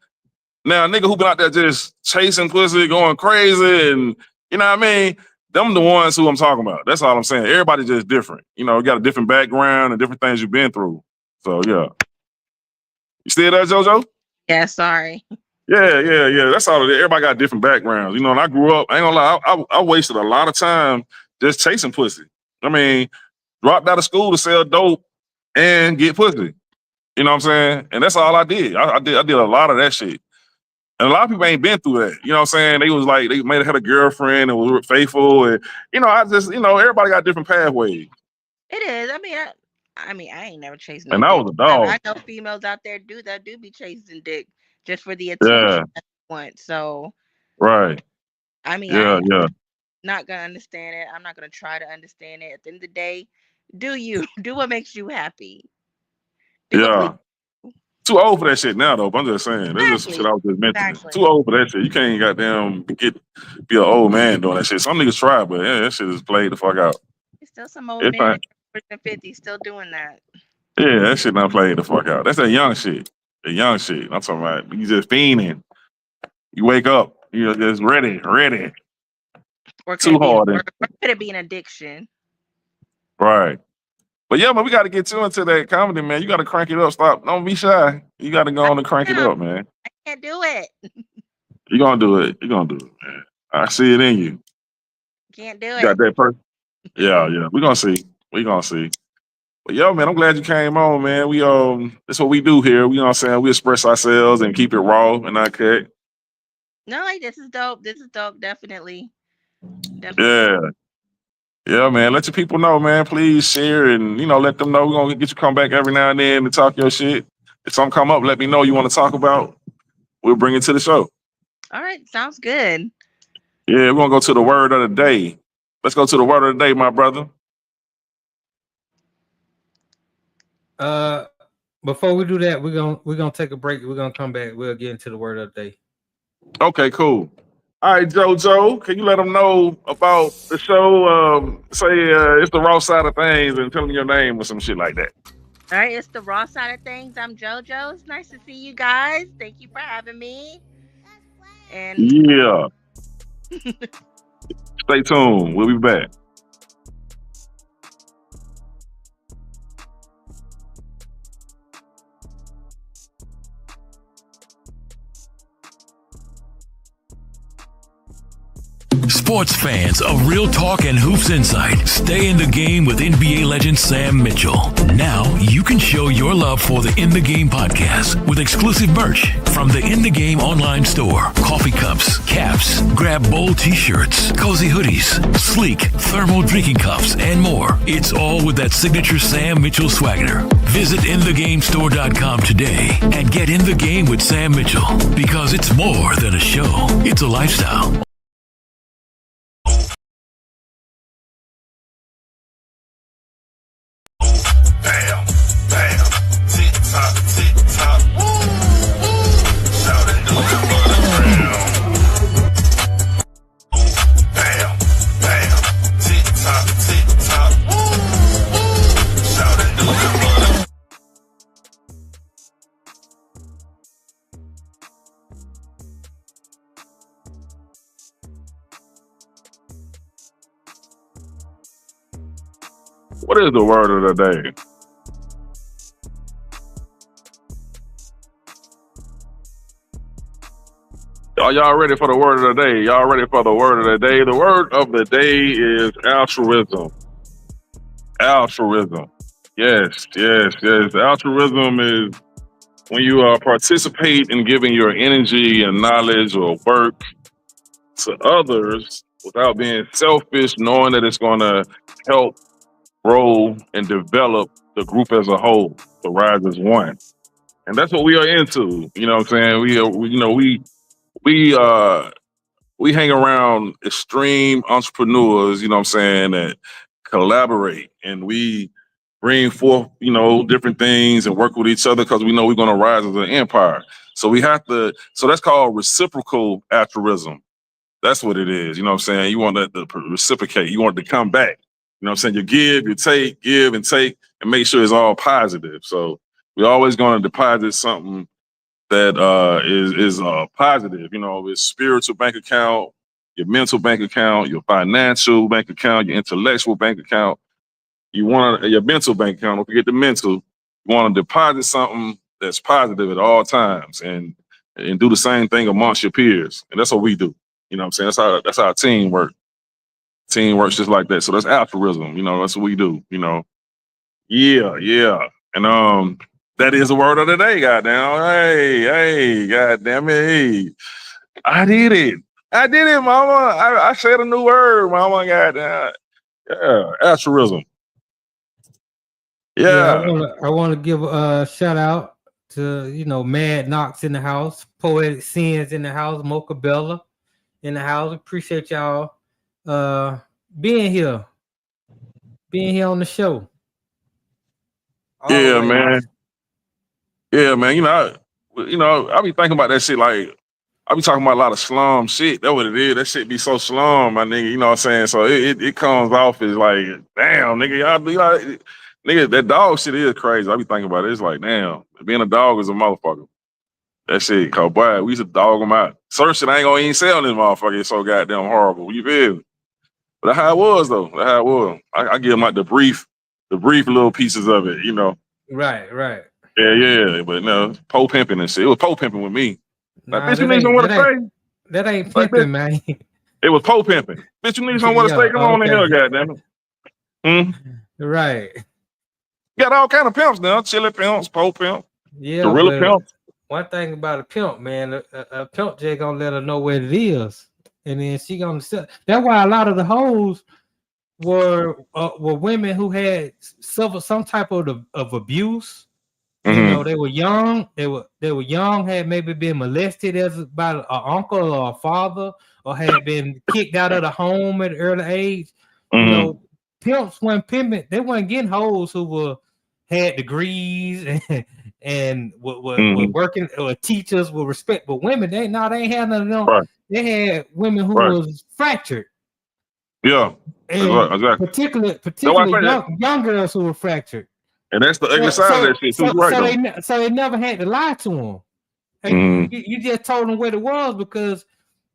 Now, a nigga who been out there just chasing pussy, going crazy, and you know what I mean? Them the ones who I'm talking about. That's all I'm saying. Everybody's just different. You got a different background and different things you've been through. So yeah. You still there, JoJo? Yeah, sorry. Yeah. That's all it is. Everybody got different backgrounds. And I grew up, I ain't gonna lie, I wasted a lot of time just chasing pussy. I mean, dropped out of school to sell dope and get pussy. You know what I'm saying? And that's all I did. I did a lot of that shit. And a lot of people ain't been through that. You know what I'm saying? They was like, they may have had a girlfriend and was faithful. And, I just, everybody got different pathways. It is. I ain't never chased no and I dick. was a dog. I know females out there do be chasing dick just for the attention that they want. So, right. I'm not gonna understand it. I'm not gonna try to understand it. At the end of the day, do what makes you happy. Too old for that shit now, though. But I'm just saying. That's just some shit I was just mentioning. Exactly. Too old for that shit. You can't goddamn be an old man doing that shit. Some niggas try, but yeah, that shit is played the fuck out. There's still some old men in 50 still doing that. Yeah, that shit not played the fuck out. That's that young shit. The young shit. I'm talking about you just fiending. You wake up, you're just ready. Or too hard. Or could it be an addiction? Right. But yeah, man, we got to get you into that comedy, man. You got to crank it up. Stop. Don't be shy. You got to go on and crank it up, man. I can't do it. You're going to do it. You're going to do it, man. I see it in you. Can't do it. Got that person. Yeah. We're going to see. But yo, man, I'm glad you came on, man. We that's what we do here. We, you know what I'm saying? We express ourselves and keep it raw and not cut. No, this is dope. Definitely. Yeah, man. Let your people know, man. Please share and let them know. We're gonna get you come back every now and then to talk your shit. If something come up, let me know you want to talk about. We'll bring it to the show. All right, sounds good. Yeah, we're gonna go to the word of the day. Let's go to the word of the day, my brother. Before we do that, we're gonna take a break. We're gonna come back. We'll get into the word of the day. Okay, cool. All right, JoJo, can you let them know about the show? Say it's the Raw Side of Thangzz and tell them your name or some shit like that. All right, it's the Raw Side of Thangzz. I'm JoJo. It's nice to see you guys. Thank you for having me. And yeah. Stay tuned. We'll be back. Sports fans of Real Talk and Hoops Insight, stay in the game with NBA legend Sam Mitchell. Now you can show your love for the In the Game podcast with exclusive merch from the In the Game online store. Coffee cups, caps, grab bowl t-shirts, cozy hoodies, sleek thermal drinking cups, and more. It's all with that signature Sam Mitchell swagger. Visit InTheGameStore.com today and get in the game with Sam Mitchell, because it's more than a show. It's a lifestyle. What is the word of the day? Are y'all ready for the word of the day? Y'all ready for the word of the day? The word of the day is altruism. Altruism. Yes. Altruism is when you participate in giving your energy and knowledge or work to others without being selfish, knowing that it's going to help grow and develop the group as a whole to rise as one. And that's what we are into. You know what I'm saying? We hang around extreme entrepreneurs, you know what I'm saying, that collaborate and we bring forth, different things and work with each other because we know we're going to rise as an empire. So so that's called reciprocal altruism. That's what it is. You know what I'm saying? You want that to reciprocate. You want it to come back. You know what I'm saying? You give and take, and make sure it's all positive. So we're always going to deposit something that is positive. It's spiritual bank account, your mental bank account, your financial bank account, your intellectual bank account. You want your mental bank account. Don't forget the mental. You want to deposit something that's positive at all times, and do the same thing amongst your peers. And that's what we do. You know what I'm saying? That's how team work. Team works just like that. So that's altruism. That's what we do. Yeah. And that is the word of the day, goddamn. Hey, goddamn it. Hey. I did it, mama. I said a new word, mama. Goddamn. Yeah, altruism. Yeah. I want to give a shout out to Mad Knox in the house, Poetic Sins in the house, Mocha Bella in the house. Appreciate y'all being here on the show. Yeah, Always. man. Yeah, man. I be thinking about that shit. Like, I be talking about a lot of slum shit. That's what it is. That shit be so slum, my nigga. You know what I'm saying? So it comes off as like, damn, nigga, y'all be like, nigga, that dog shit is crazy. I be thinking about it. It's like, damn, being a dog is a motherfucker. That shit, cause boy, we used to dog them out. Certain shit I ain't gonna even sell this motherfucker. It's so goddamn horrible. You feel me? But that's how it was, though. That's how it was. I give them like the brief little pieces of it, Right. Yeah. But no, pole pimping and shit. It was pole pimping with me. Like, Nah, bitch, you need someone to say? That ain't Like, pimping, man. It was pole pimping. Bitch, you need someone to say? Come on in here, goddamn it. Right. Got all kind of pimps now. Chili pimps, pole pimp, gorilla pimps. One thing about a pimp, man, a pimp just gonna let her know where it is, and then she gonna sell. That's why a lot of the hoes were women who had suffered some type of abuse. Mm-hmm. They were young. They were young. Had maybe been molested by an uncle or a father, or had been kicked out of the home at an early age. Mm-hmm. Pimps weren't pimping. They weren't getting hoes who had degrees and were working, or teachers with respect. But women, they ain't had none of them. Right. They had women who was fractured. Yeah, and exactly. Particularly young girls who were fractured. And that's the ugly side of that shit too. So they never had to lie to them. Hey, you just told them what it was because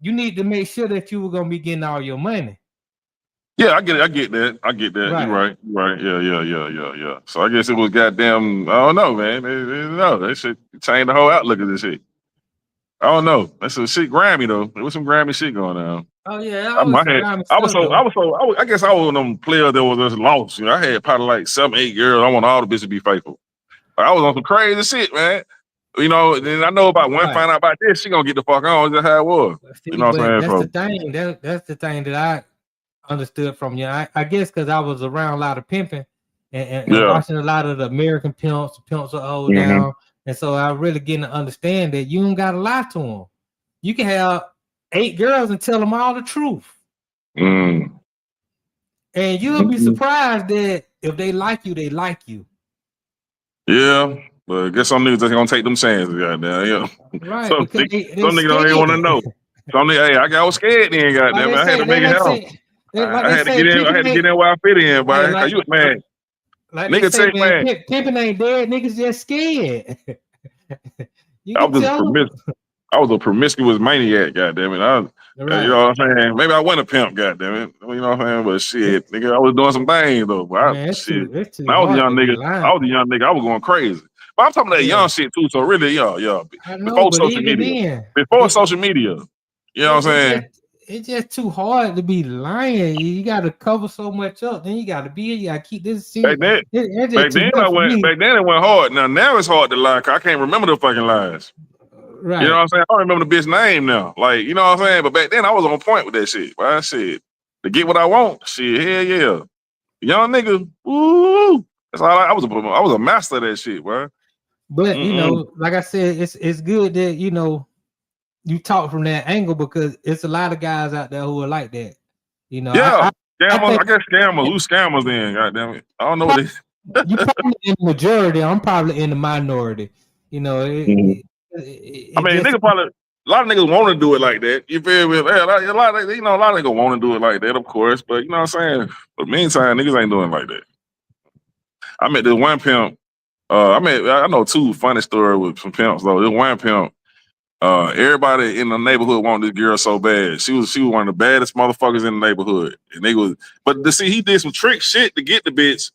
you need to make sure that you were gonna be getting all your money. Yeah, I get that. Right. You're right. Yeah. So I guess it was goddamn. I don't know, man. That shit changed the whole outlook of this shit. I don't know. That's some shit Grammy though. There was some Grammy shit going on. Oh yeah, I guess I was one of them players that was just lost. I had probably like 7, 8 girls. I want all the bitches to be faithful. I was on some crazy shit, man. Then I know about one. Find out about this, she gonna get the fuck on. That's how it was. See, what I'm saying? That's the thing. That's the thing that I understood from you. I guess because I was around a lot of pimping and watching a lot of the American pimps are old down, and so I really getting to understand that you don't gotta lie to them. You can have 8 girls and tell them all the truth, and you'll be surprised that if they like you, they like you. Yeah, but I guess some niggas just gonna take them chances, goddamn. Yeah, right? Some niggas don't even want to know. Some niggas, I got scared then, goddamn. I had to make it happen. I had to get in where I fit in, boy. You man. Like niggas say, man, pimping ain't dead. Niggas just scared. I was a promiscuous maniac, goddamn it. You know what I'm saying? Maybe I went a pimp, goddamn it. You know what I'm saying? But shit, nigga, I was doing some things though. But it's shit, too when I was a hard young to be nigga. lying. I was a young nigga. I was going crazy. But I'm talking about that young shit too. So really, yeah. I know, Before but social even media, then, before social media, you know what I'm saying? It's just too hard to be lying. You got to cover so much up. Then you got to keep this shit. Back then it went hard. Now it's hard to lie. I can't remember the fucking lies. Right. You know what I'm saying? I don't remember the bitch name now. Like, you know what I'm saying? But back then I was on point with that shit. But I said, to get what I want, shit, hell yeah. Young nigga, ooh. That's all I was a master of that shit, bro. But you know, like I said, it's good that you talk from that angle because it's a lot of guys out there who are like that. You know, yeah. I guess scammers, loose scammers then, goddamn it. I don't know what they you're probably in the majority, I'm probably in the minority. You know, a lot of niggas want to do it like that. You feel me? A lot of niggas want to do it like that, of course. But you know what I'm saying? But meantime, niggas ain't doing it like that. I met this one pimp. I know two funny stories with some pimps though. This one pimp, everybody in the neighborhood wanted this girl so bad. She was one of the baddest motherfuckers in the neighborhood. And he did some trick shit to get the bitch,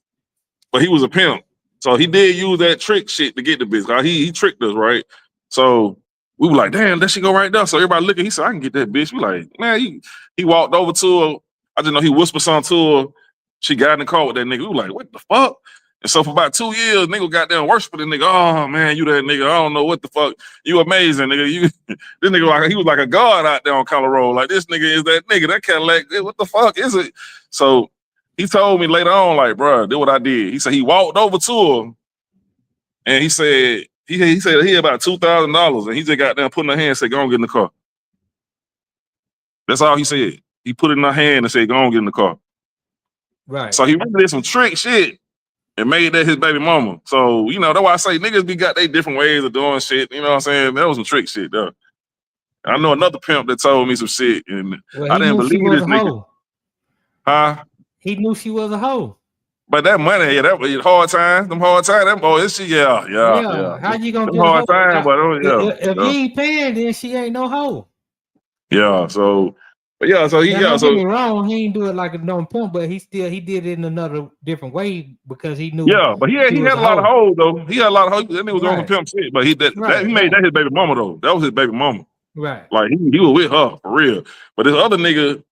but he was a pimp. So he did use that trick shit to get the bitch. He tricked us, right? So we were like, damn, that shit go right there. So everybody looking, he said, I can get that bitch. We like, man, he walked over to her. I just know he whispered something to her. She got in the car with that nigga. We were like, what the fuck? And so for about 2 years, nigga got down worshiping the nigga. Oh man, you that nigga. I don't know what the fuck. You amazing, nigga. This nigga he was like a god out there on Colorado. Like this nigga is that nigga. That Cadillac. What the fuck is it? So he told me later on, like, bro, do what I did. He said he walked over to her and he said he said he had about $2,000 and he just got down, put in her hand and said, go on, get in the car. That's all he said. He put it in her hand and said, go on, get in the car. Right. So he really did some trick shit and made that his baby mama. So, you know, that's why I say niggas got their different ways of doing shit. You know what I'm saying? That was some trick shit, though. I know another pimp that told me some shit, and I didn't believe this nigga. Huh? He knew she was a hoe. But that money, yeah, that was hard times. Them hard times, that boy, this shit, yeah. How you gonna them get hard a hoe? time, but if you ain't paying, then she ain't no hoe. Yeah, so, but yeah, so don't get me wrong, he ain't do it like a dumb pimp, but he did it in another different way because he knew. Yeah, but he had a lot of hoes though. He had a lot of hoes. That nigga was on some pimp shit, but he made that his baby mama though. That was his baby mama. Right. Like he was with her for real. But this other nigga,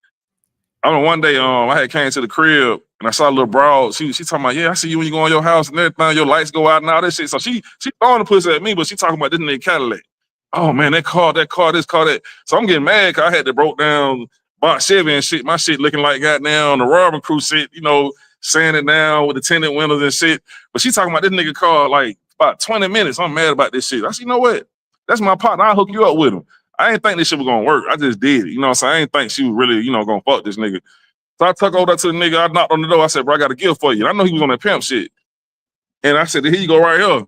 I don't know, one day I had came to the crib and I saw a little broad. She talking about, yeah, I see you when you go in your house and everything, your lights go out and all that shit. So she throwing the pussy at me, but she talking about this nigga Cadillac. Oh man, that car, this car, that. So I'm getting mad because I had to broke down box Chevy and shit. My shit looking like goddamn the robbing crew shit, you know, sanding down with the tinted windows and shit. But she talking about this nigga car like about 20 minutes. I'm mad about this shit. I said, you know what? That's my partner. I'll hook you up with him. I ain't think this shit was gonna work. I just did it. You know what I'm saying? I ain't think she was really, you know, gonna fuck this nigga. So I took over to the nigga. I knocked on the door. I said, bro, I got a gift for you. And I know he was on that pimp shit. And I said, here you go right here.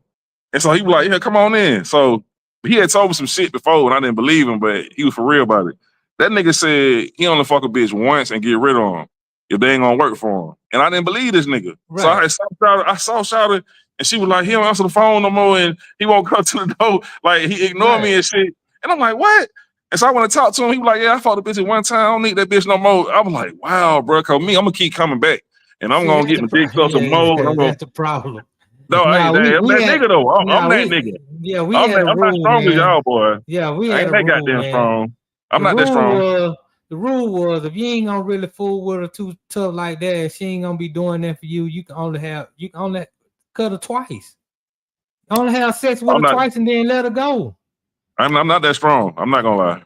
And so he was like, yeah, come on in. So he had told me some shit before and I didn't believe him, but he was for real about it. That nigga said he only fuck a bitch once and get rid of him if they ain't gonna work for him. And I didn't believe this nigga. Right. So I saw Shawty and she was like, he don't answer the phone no more and he won't come to the door. Like he ignored me and shit. And I'm like, what? And so I want to talk to him. He was like, yeah, I fought the bitch at one time. I don't need that bitch no more. I was like, wow, bro, cause me, I'm gonna keep coming back. And I'm gonna get my dick up some more. That's the problem. No, I'm that nigga though. I'm that nigga. Yeah, I'm not strong as y'all, boy. Yeah, we ain't that goddamn strong. I'm not that strong. The rule was if you ain't gonna really fool with her too tough like that, she ain't gonna be doing that for you. You can only cut her twice. Only have sex with her twice and then let her go. I'm not that strong. I'm not gonna lie.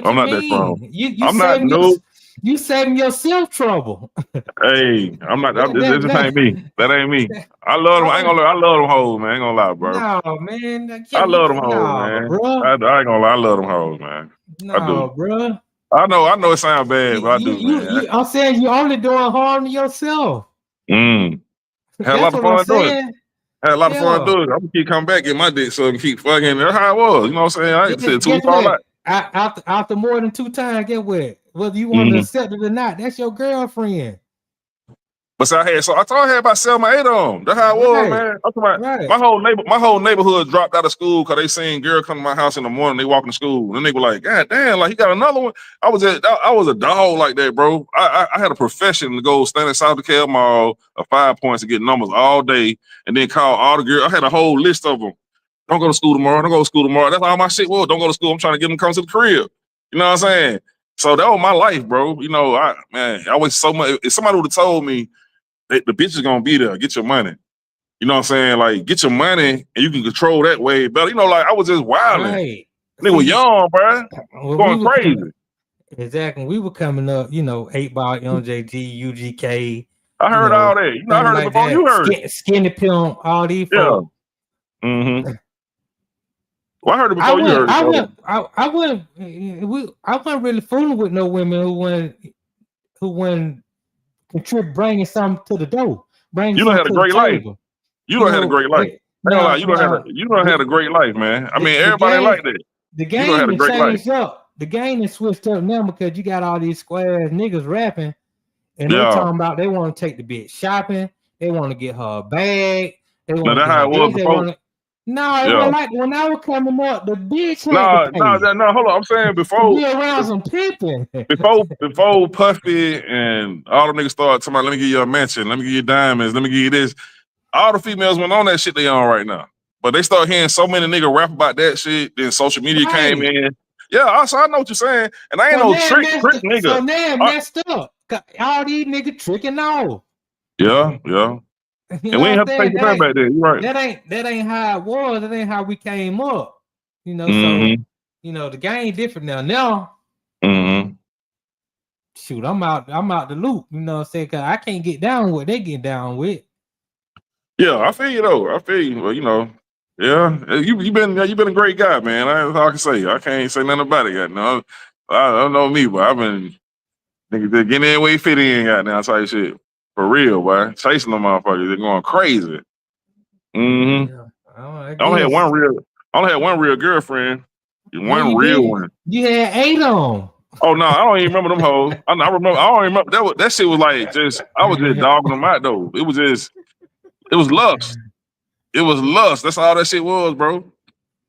I'm not that strong. You saving yourself trouble. Hey, I'm not. This ain't me. That ain't me. I love them. I ain't gonna lie. I love them hoes, man. I ain't gonna lie, bro. No, man. I love them hoes, man. Bro. I ain't gonna lie. I love them hoes, man. No, I do, bro. I know it sounds bad, but I do, man. I'm saying you only doing harm to yourself. Had a lot of fun doing it. Had a lot of fun doing it. I'm gonna keep coming back, get my dick so and keep fucking. That's how it was. You know what I'm saying? I ain't said too far out. After more than 2 times, get what? Whether you want to accept it or not, that's your girlfriend. But so I thought I had about 7 or 8 of them. That's how it was, man. I'm talking about my whole neighborhood dropped out of school because they seen girl come to my house in the morning. They walking to school, and they were like, "God damn, like he got another one." I was a dog like that, bro. I had a profession to go stand inside the Cal Mall of 5 points and get numbers all day, and then call all the girls. I had a whole list of them. Don't go to school tomorrow. Don't go to school tomorrow. That's all my shit was. Don't go to school. I'm trying to get them to come to the crib. You know what I'm saying? So that was my life, bro. You know, I always so much. If somebody would have told me the bitch is gonna be there, get your money. You know what I'm saying? Like, get your money and you can control that way better. You know, like I was just wilding. Right. They were young, bro. Going crazy. Exactly. We were coming up, 8 Ball, MJG, UGK. I heard all that. You know, I heard it before you heard it. Skinny Pimp, all these folks. Mm-hmm. Well, I heard it before you heard it. I wasn't really fooling with no women who wouldn't contribute, bringing something to the door. You done had a great life. You done had a great life. You done had a great life, man. I mean, everybody like that. The game has changed up. The game has switched up now because you got all these square ass niggas rapping, and they're talking about they want to take the bitch shopping. They want to get her a bag. They want to. That's how it was before. No, it was like when I was coming up, the bitch had no, hold on. I'm saying before be around some pimping. before Puffy and all the niggas started talking about, let me give you a mansion, let me give you diamonds, let me give you this. All the females went on that shit they on right now. But they start hearing so many niggas rap about that shit, then social media came in. Yeah, also I know what you're saying. And I ain't no trick nigga. So now messed up. All these niggas tricking off. Yeah. And we ain't have to take the time back there. You're right. That ain't how it was. That ain't how we came up. So the game different now. Shoot, I'm out the loop. You know what I'm saying? Cause I can't get down with what they get down with. Yeah, I feel you though. I feel you. Well, you been a great guy, man. That's all I can say. I can't say nothing about it yet. No, I don't know me, but I've been niggas getting in where you fit in, goddamn type shit. For real, boy. Chasing them motherfuckers. They're going crazy. Mm-hmm. Yeah. I only had one real girlfriend. One real one. You had 8 on them. Oh no, I don't even remember them hoes. I don't remember that shit was like just I was just dogging them out though. It was lust. It was lust. That's all that shit was, bro.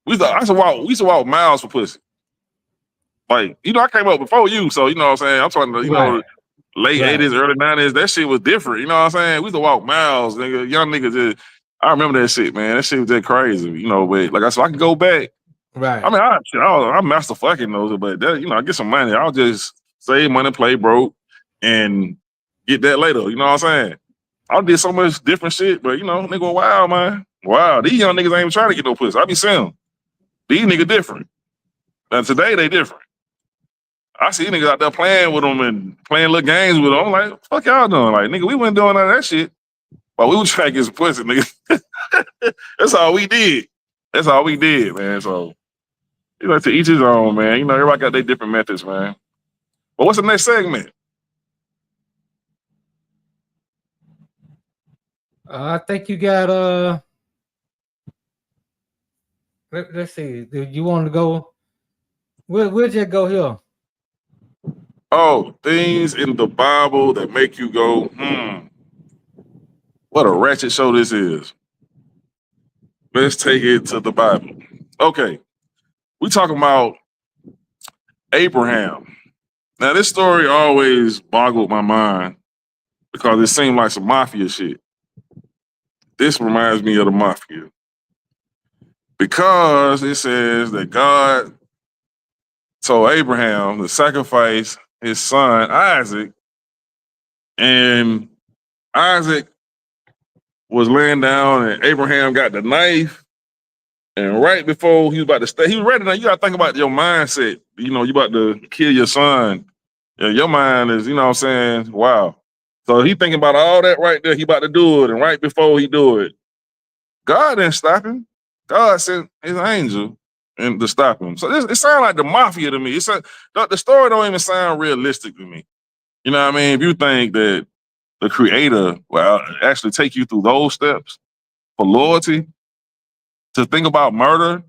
We used to walk miles for pussy. Like, I came up before you, so you know what I'm saying? I'm talking to, late 80s, early 90s, that shit was different. You know what I'm saying? We used to walk miles, nigga. Young niggas I remember that shit, man. That shit was just crazy. But like I said, I can go back. Right. I mean, I'm master fucking those, but that, I get some money. I'll just save money, play broke, and get that later. You know what I'm saying? I did so much different shit, but nigga, wow, man. Wow, these young niggas ain't even trying to get no pussy. I be seeing them. These niggas different. And today they different. I see niggas out there playing with them and playing little games with them. I'm like, fuck y'all doing? Like, nigga, we wasn't doing none of that shit. But we was trying to get some pussy, nigga. That's all we did. That's all we did, man. So, to each his own, man. Everybody got their different methods, man. But what's the next segment? I think you got let's see. Do you want to go? We'll just go here. Oh, things in the Bible that make you go, what a ratchet show this is. Let's take it to the Bible. Okay. We talking about Abraham. Now, this story always boggled my mind because it seemed like some mafia shit. This reminds me of the mafia. Because it says that God told Abraham to sacrifice his son Isaac, and Isaac was laying down, and Abraham got the knife, and right before he was about to stay, he was ready. Now you gotta think about your mindset. You about to kill your son. Your mind is, what I'm saying, wow. So he thinking about all that right there. He about to do it, and right before he do it, God didn't stop him. God sent his angel and to stop him. So it sounds like the mafia to me. The story don't even sound realistic to me. You know what I mean? If you think that the creator will actually take you through those steps for loyalty, to think about murder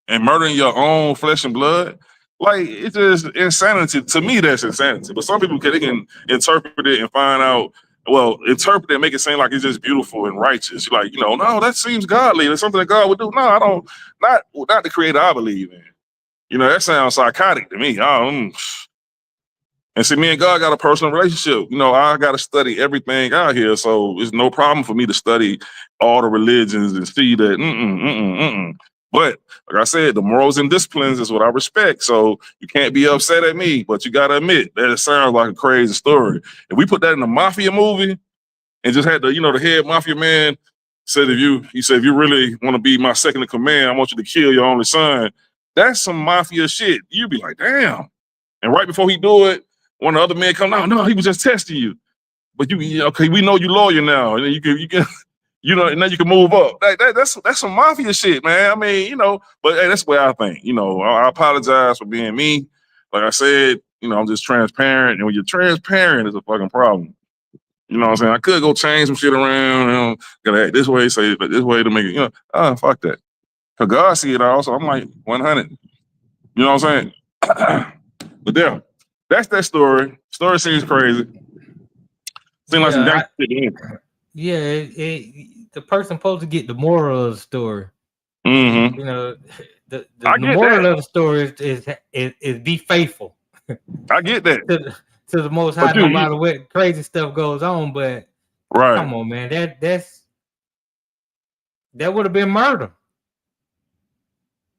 and murdering your own flesh and blood, like, it's just insanity. To me, that's insanity. But some people can interpret it and find out well, interpret it and make it seem like it's just beautiful and righteous. You're like, no, that seems godly. That's something that God would do. No, I don't. Not the creator I believe in. That sounds psychotic to me. And see, me and God got a personal relationship. I got to study everything out here, so it's no problem for me to study all the religions and see that. But like I said, the morals and disciplines is what I respect. So you can't be upset at me, but you got to admit that it sounds like a crazy story. If we put that in a mafia movie and just had the head mafia man said, if you really want to be my second in command, I want you to kill your only son. That's some mafia shit. You'd be like, damn. And right before he do it, one of the other men come out, no, he was just testing you. But okay, we know you lawyer now. And then you can and then you can move up. That's some mafia shit, man. I mean, but hey, that's the way I think. I apologize for being me. Like I said, I'm just transparent. And when you're transparent, it's a fucking problem. You know what I'm saying? I could go change some shit around, gotta act this way, say it this way to make it, fuck that. Cause God see it all, so I'm like 100. You know what I'm saying? But there, that's that story. Story seems crazy. Seems like some gangster shit in. Yeah, the person supposed to get the moral of the story. Mm-hmm. The moral of the story is be faithful. I get that. to the Most High, no matter what crazy stuff goes on. But come on, man, that would have been murder.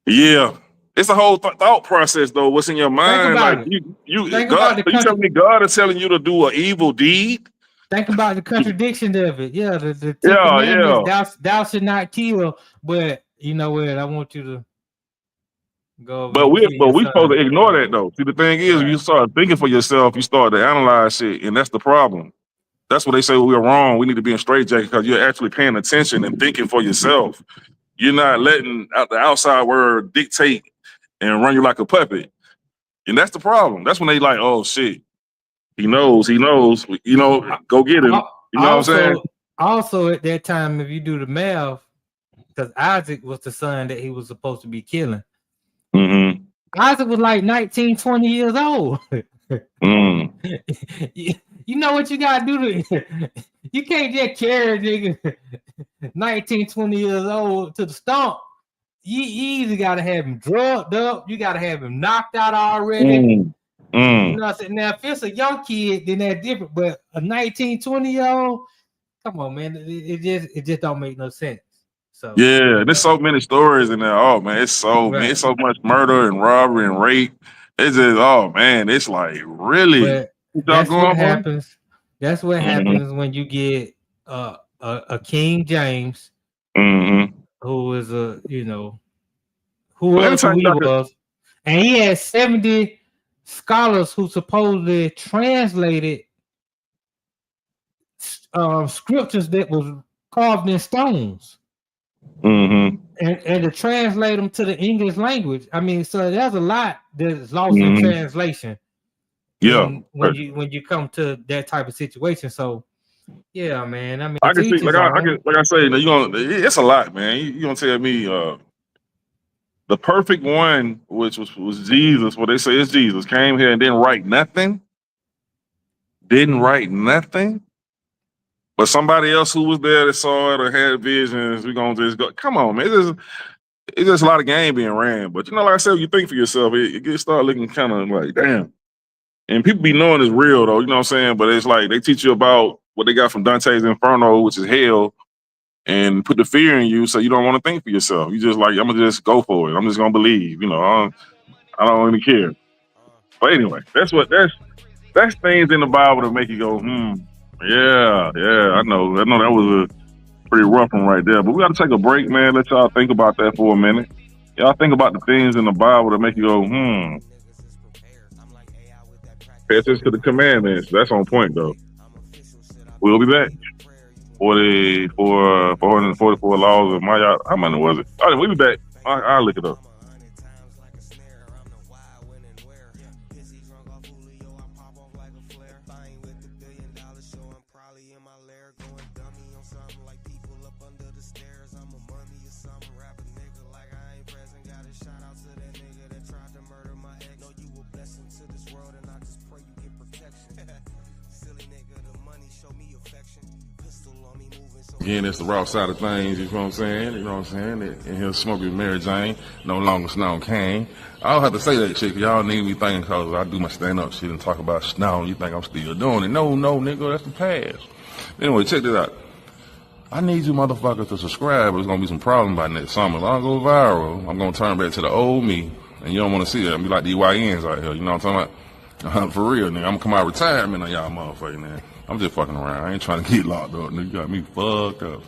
Yeah. It's a whole thought process, though. What's in your mind? Like you telling me God is telling you to do an evil deed? Think about the contradiction of it. Yeah, the Ten Commandments, thou should not kill. But you know what? I want you to go. But we supposed to ignore that, though. See, the thing is, when you start thinking for yourself, you start to analyze shit, and that's the problem. That's what they say we're wrong. We need to be in straitjacket because you're actually paying attention and thinking for yourself. You're not letting the outside world dictate and run you like a puppet. And that's the problem. That's when they like, oh shit, he knows, go get him. You know what I'm saying? Also at that time, if you do the math, because Isaac was the son that he was supposed to be killing. Mm-hmm. Isaac was like 19, 20 years old. You know what you gotta do you can't just carry a nigga 19, 20 years old to the stump. You either gotta have him drugged up, you gotta have him knocked out already. You know what I'm saying? Now, if it's a young kid, then that's different. But a 19, 20-year-old, come on, man, it just don't make no sense. So there's so many stories in there. Oh man, it's so much murder and robbery and rape. It's just it's like really. That's what happens. That's what happens when you get a King James, who is who he was, and he had 70 scholars who supposedly translated scriptures that was carved in stones, and to translate them to the English language. I mean, so there's a lot that's lost in translation. Yeah, when you come to that type of situation, so yeah, man. I mean, I can see, like I say, it's a lot, man. You gonna tell me the perfect one, which was Jesus? What they say is Jesus came here and didn't write nothing, but somebody else who was there that saw it or had visions, we gonna just go. Come on, man. It's just a lot of game being ran, but like I said, you think for yourself, it start looking kind of like damn. And people be knowing it's real, though, you know what I'm saying? But it's like they teach you about what they got from Dante's Inferno, which is hell, and put the fear in you so you don't want to think for yourself. You just like, I'm going to just go for it. I'm just going to believe, I don't really care. But anyway, that's things in the Bible that make you go, yeah, I know that was a pretty rough one right there. But we got to take a break, man. Let y'all think about that for a minute. Y'all think about the things in the Bible that make you go, Pay attention to the commandments. That's on point, though. We'll be back. 444 laws of myriad. How many was it? All right, we'll be back. I'll look it up. Silly nigga, the money show me affection. Again, it's the Raw Side of Thangzz, you know what I'm saying? You know what I'm saying? And he'll smoke with Mary Jane, no longer Snow Kane. I don't have to say that shit, cause y'all need me thinking cause I do my stand-up shit and talk about Snow, you think I'm still doing it. No, nigga, that's the past. Anyway, check this out. I need you motherfuckers to subscribe, or there's gonna be some problem by next summer. If I don't go viral, I'm gonna turn back to the old me, and you don't wanna see that. I'm be like the YNs out here, you know what I'm talking about? For real, nigga, I'm gonna come out of retirement on y'all motherfuckers, man. I'm just fucking around. I ain't trying to get locked up, nigga. You got me fucked up.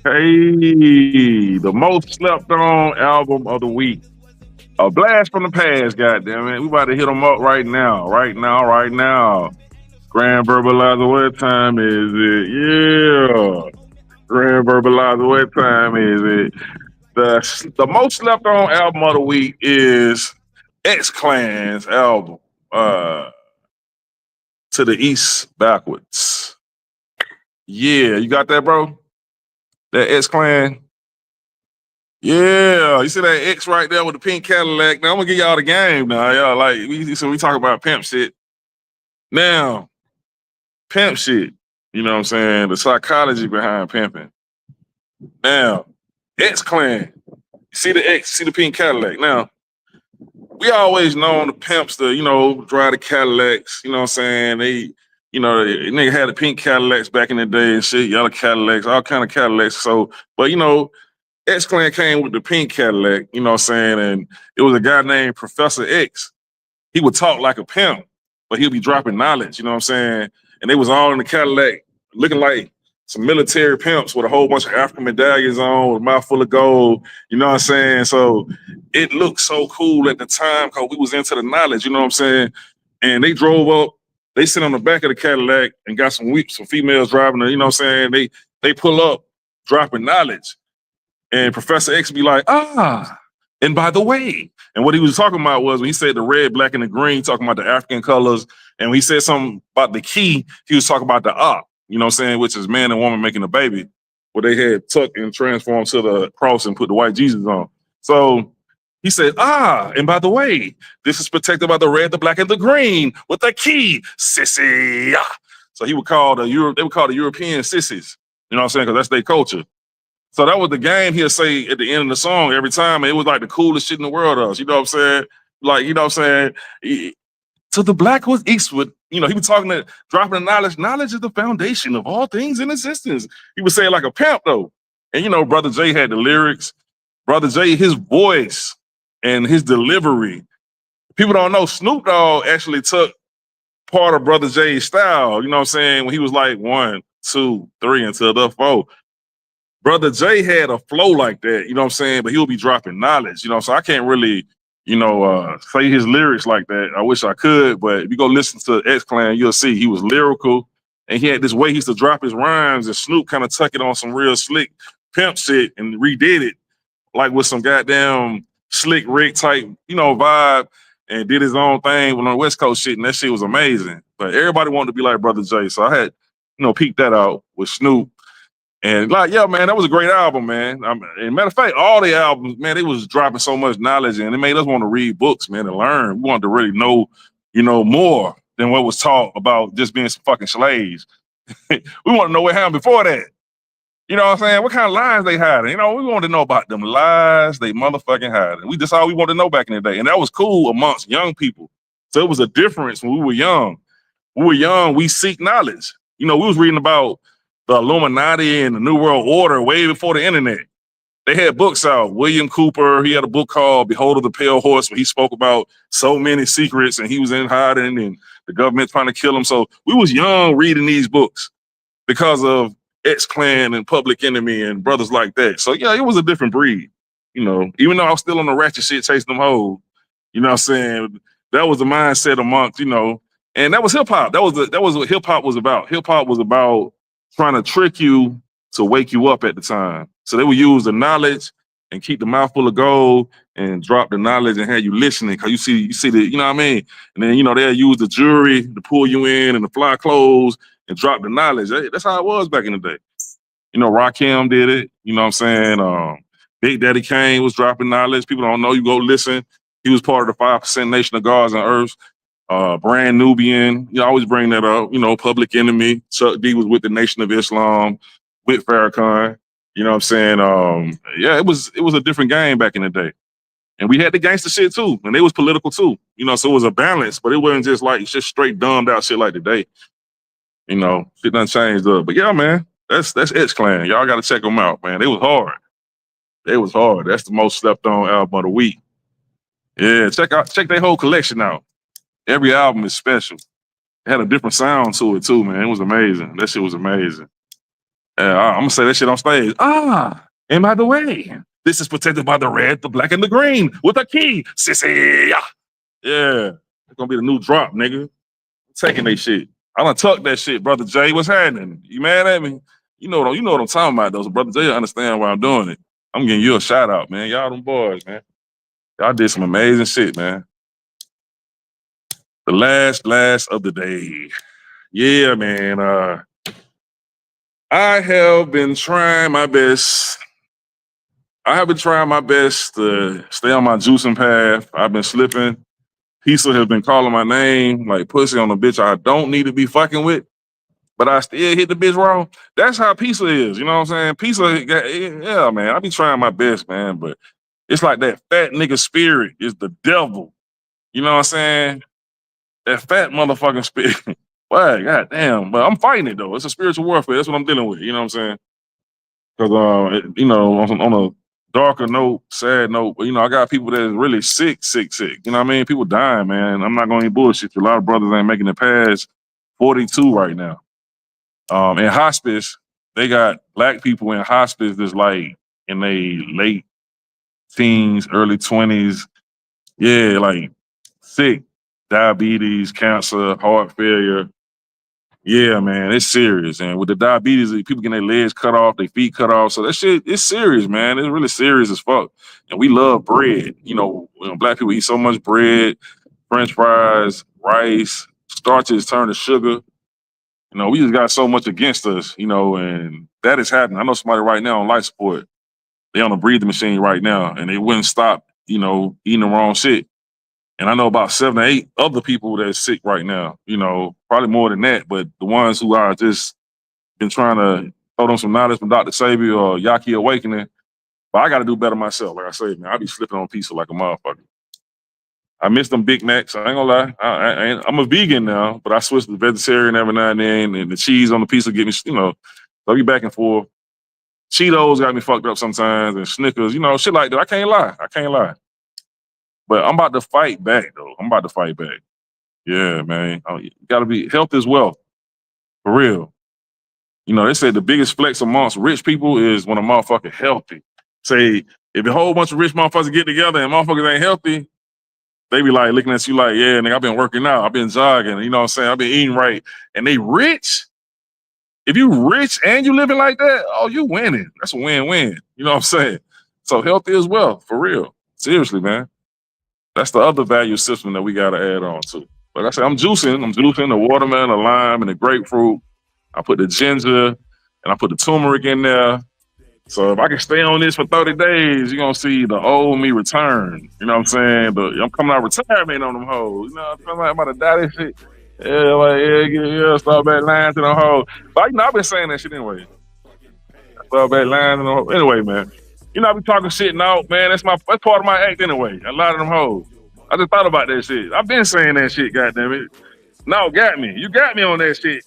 Hey, the most slept on album of the week. A blast from the past, goddamn it. We about to hit them up right now. Grand Verbalizer, what time is it? Yeah. Grand Verbalizer, what time is it? The most slept on album of the week is X-Clan's album, To the East Backwards. Yeah, you got that, bro? That X-Clan? Yeah, you see that X right there with the pink Cadillac. Now I'm gonna give y'all the game now. Y'all like we talk about pimp shit. Now, pimp shit, you know what I'm saying? The psychology behind pimping. Now, X-Clan, see the X, see the pink Cadillac. Now, we always known the pimps to, you know, drive the Cadillacs, you know what I'm saying? They, you know, the nigga had the pink Cadillacs back in the day and shit, yellow Cadillacs, all kind of Cadillacs. So, but you know, X-Clan came with the pink Cadillac, you know what I'm saying? And it was a guy named Professor X. He would talk like a pimp, but he'd be dropping knowledge, you know what I'm saying? And they was all in the Cadillac looking like some military pimps with a whole bunch of African medallions on, with a mouth full of gold, you know what I'm saying? So it looked so cool at the time because we was into the knowledge, you know what I'm saying? And they drove up, they sit on the back of the Cadillac and got some females driving, you know what I'm saying? They pull up, dropping knowledge. And Professor X be like, and by the way, and what he was talking about was when he said the red, black, and the green, talking about the African colors. And when he said something about the key, he was talking about the op, you know what I'm saying, which is man and woman making a baby, where they had tucked and transformed to the cross and put the white Jesus on. So he said, and by the way, this is protected by the red, the black, and the green with the key, sissy. So he would call they would call the European sissies, you know what I'm saying, because that's their culture. So that was the game he'll say at the end of the song every time. And it was like the coolest shit in the world to us. You know what I'm saying? Like, you know what I'm saying? To the black was Eastwood. You know, he was talking to dropping the knowledge. Knowledge is the foundation of all things in existence. He was saying like a pimp though. And you know, Brother Jay had the lyrics. Brother Jay, his voice and his delivery. People don't know Snoop Dogg actually took part of Brother Jay's style. You know what I'm saying? When he was like 1, 2, 3 until the 4. Brother Jay had a flow like that, you know what I'm saying? But he'll be dropping knowledge, you know, so I can't really, you know, say his lyrics like that. I wish I could, but if you go listen to X-Clan, you'll see he was lyrical and he had this way he used to drop his rhymes and Snoop kind of tuck it on some real slick pimp shit and redid it like with some goddamn slick Rick type, you know, vibe and did his own thing with on West Coast shit and that shit was amazing. But everybody wanted to be like Brother Jay, so I had, you know, peeked that out with Snoop. And like, yeah, man, that was a great album, man. And matter of fact, all the albums, man, they was dropping so much knowledge and it made us want to read books, man, and learn. We wanted to really know, you know, more than what was taught about just being some fucking slaves. We want to know what happened before that. You know what I'm saying? What kind of lies they hiding? You know, we wanted to know about them lies they motherfucking hiding. That's all we wanted to know back in the day. And that was cool amongst young people. So it was a difference when we were young. We seek knowledge. You know, we was reading about the Illuminati and the New World Order way before the internet. They had books out. William Cooper, he had a book called Behold of the Pale Horse, where he spoke about so many secrets and he was in hiding and the government trying to kill him. So we was young reading these books because of X-Clan and Public Enemy and brothers like that. So yeah, it was a different breed. You know, even though I was still on the ratchet shit chasing them hoes, you know what I'm saying? That was the mindset amongst, you know, and that was hip hop. That was what hip hop was about. Hip hop was about trying to trick you to wake you up at the time. So they would use the knowledge and keep the mouth full of gold and drop the knowledge and have you listening because you see the, you know what I mean? And then, you know, they'll use the jewelry to pull you in and the fly clothes and drop the knowledge. That's how it was back in the day. You know, Rakim did it. You know what I'm saying? Big Daddy Kane was dropping knowledge. People don't know. You go listen. He was part of the 5% Nation of Gods and Earths. Brand Nubian. You always bring that up. You know, Public Enemy. Chuck D was with the Nation of Islam, with Farrakhan. You know what I'm saying? Yeah, it was a different game back in the day. And we had the gangster shit too, and they was political too. You know, so it was a balance, but it wasn't just like just straight dumbed out shit like today. You know, shit done changed up. But yeah, man, that's X Clan. Y'all gotta check them out, man. They was hard. They was hard. That's the most slept on album of the week. Yeah, check their whole collection out. Every album is special. It had a different sound to it too, man. It was amazing. That shit was amazing. I'm gonna say that shit on stage. And by the way, this is protected by the red, the black, and the green with a key, sissy. Yeah, it's gonna be the new drop, nigga. I'm taking that shit. I done tucked that shit, Brother Jay. What's happening? You mad at me? You know what I'm talking about, though. So Brother Jay understand why I'm doing it. I'm giving you a shout out, man. Y'all them boys, man. Y'all did some amazing shit, man. The last of the day. Yeah, man. I have been trying my best. I have been trying my best to stay on my juicing path. I've been slipping. Pisa has been calling my name like pussy on a bitch I don't need to be fucking with, but I still hit the bitch wrong. That's how Pisa is, you know what I'm saying? Pisa, yeah, man. I be trying my best, man, but it's like that fat nigga spirit is the devil. You know what I'm saying? That fat motherfucking spirit. Why? God damn. But I'm fighting it, though. It's a spiritual warfare. That's what I'm dealing with. You know what I'm saying? Because, you know, on a darker note, sad note, you know, I got people that's really sick. You know what I mean? People dying, man. I'm not going to bullshit you. A lot of brothers ain't making it past 42 right now. In hospice, they got black people in hospice that's like in their late teens, early 20s. Yeah, like sick. Diabetes, cancer, heart failure. Yeah, man, it's serious. And with the diabetes, people getting their legs cut off, their feet cut off. So that shit, it's serious, man. It's really serious as fuck. And we love bread. You know, black people eat so much bread, French fries, rice, starches turn to sugar. You know, we just got so much against us, you know, and that is happening. I know somebody right now on life support. They on a breathing machine right now, and they wouldn't stop, you know, eating the wrong shit. And I know about 7 or 8 other people that's sick right now, you know, probably more than that. But the ones who are just been trying to throw them some knowledge from Dr. Sabi or Yaki Awakening. But I got to do better myself. Like I say, man, I be slipping on pizza like a motherfucker. I miss them Big Macs. I ain't gonna lie. I'm a vegan now, but I switch to vegetarian every now and then. And the cheese on the pizza get me, you know, so I be back and forth. Cheetos got me fucked up sometimes, and Snickers, you know, shit like that. I can't lie. But I'm about to fight back, though. Yeah, man. You got to be, health is wealth. For real. You know, they say the biggest flex amongst rich people is when a motherfucker healthy. Say, if a whole bunch of rich motherfuckers get together and motherfuckers ain't healthy, they be like looking at you like, yeah, nigga, I've been working out. I've been jogging. You know what I'm saying? I've been eating right. And they rich. If you rich and you living like that, oh, you winning. That's a win-win. You know what I'm saying? So health is wealth. For real. Seriously, man. That's the other value system that we got to add on to. Like I said, I'm juicing the watermelon, the lime, and the grapefruit. I put the ginger, and I put the turmeric in there. So if I can stay on this for 30 days, you're going to see the old me return. You know what I'm saying? I'm coming out of retirement on them hoes. You know what I'm saying? I'm about to die this shit. Yeah, start back lying to them hoes. But, you know, I've been saying that shit anyway. Start back lying to them hoes. Anyway, man. You know, I be talking shit now, man. That's part of my act anyway. A lot of them hoes. I just thought about that shit. I've been saying that shit, goddamn it. No, got me. You got me on that shit.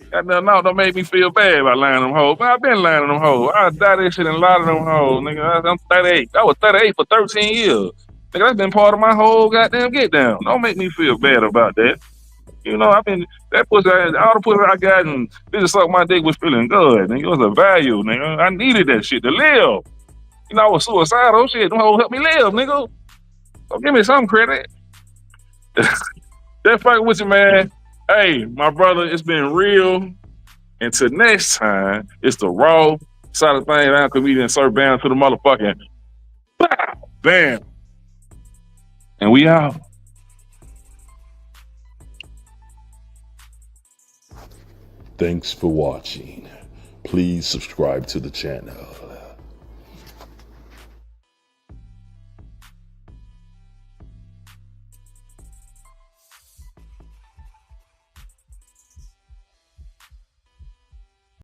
Goddamn, no, don't make me feel bad about lying to them hoes. Man, I've been lying to them hoes. I die that shit and lie to them hoes, nigga. I'm 38. I was 38 for 13 years. Nigga, that's been part of my whole goddamn get down. Don't make me feel bad about that. You know, that pussy, all the pussy I got and bitches suck my dick was feeling good. Nigga, it was a value, nigga. I needed that shit to live. You know, I was suicidal. Shit, them hoes help me live, nigga. So give me some credit. That fucking with you, man. Hey, my brother, it's been real. Until next time, it's the Raw Side of Thangzz. I'm comedian Sir Bam to the motherfucking bow, bam. And we out. Thanks for watching. Please subscribe to the channel.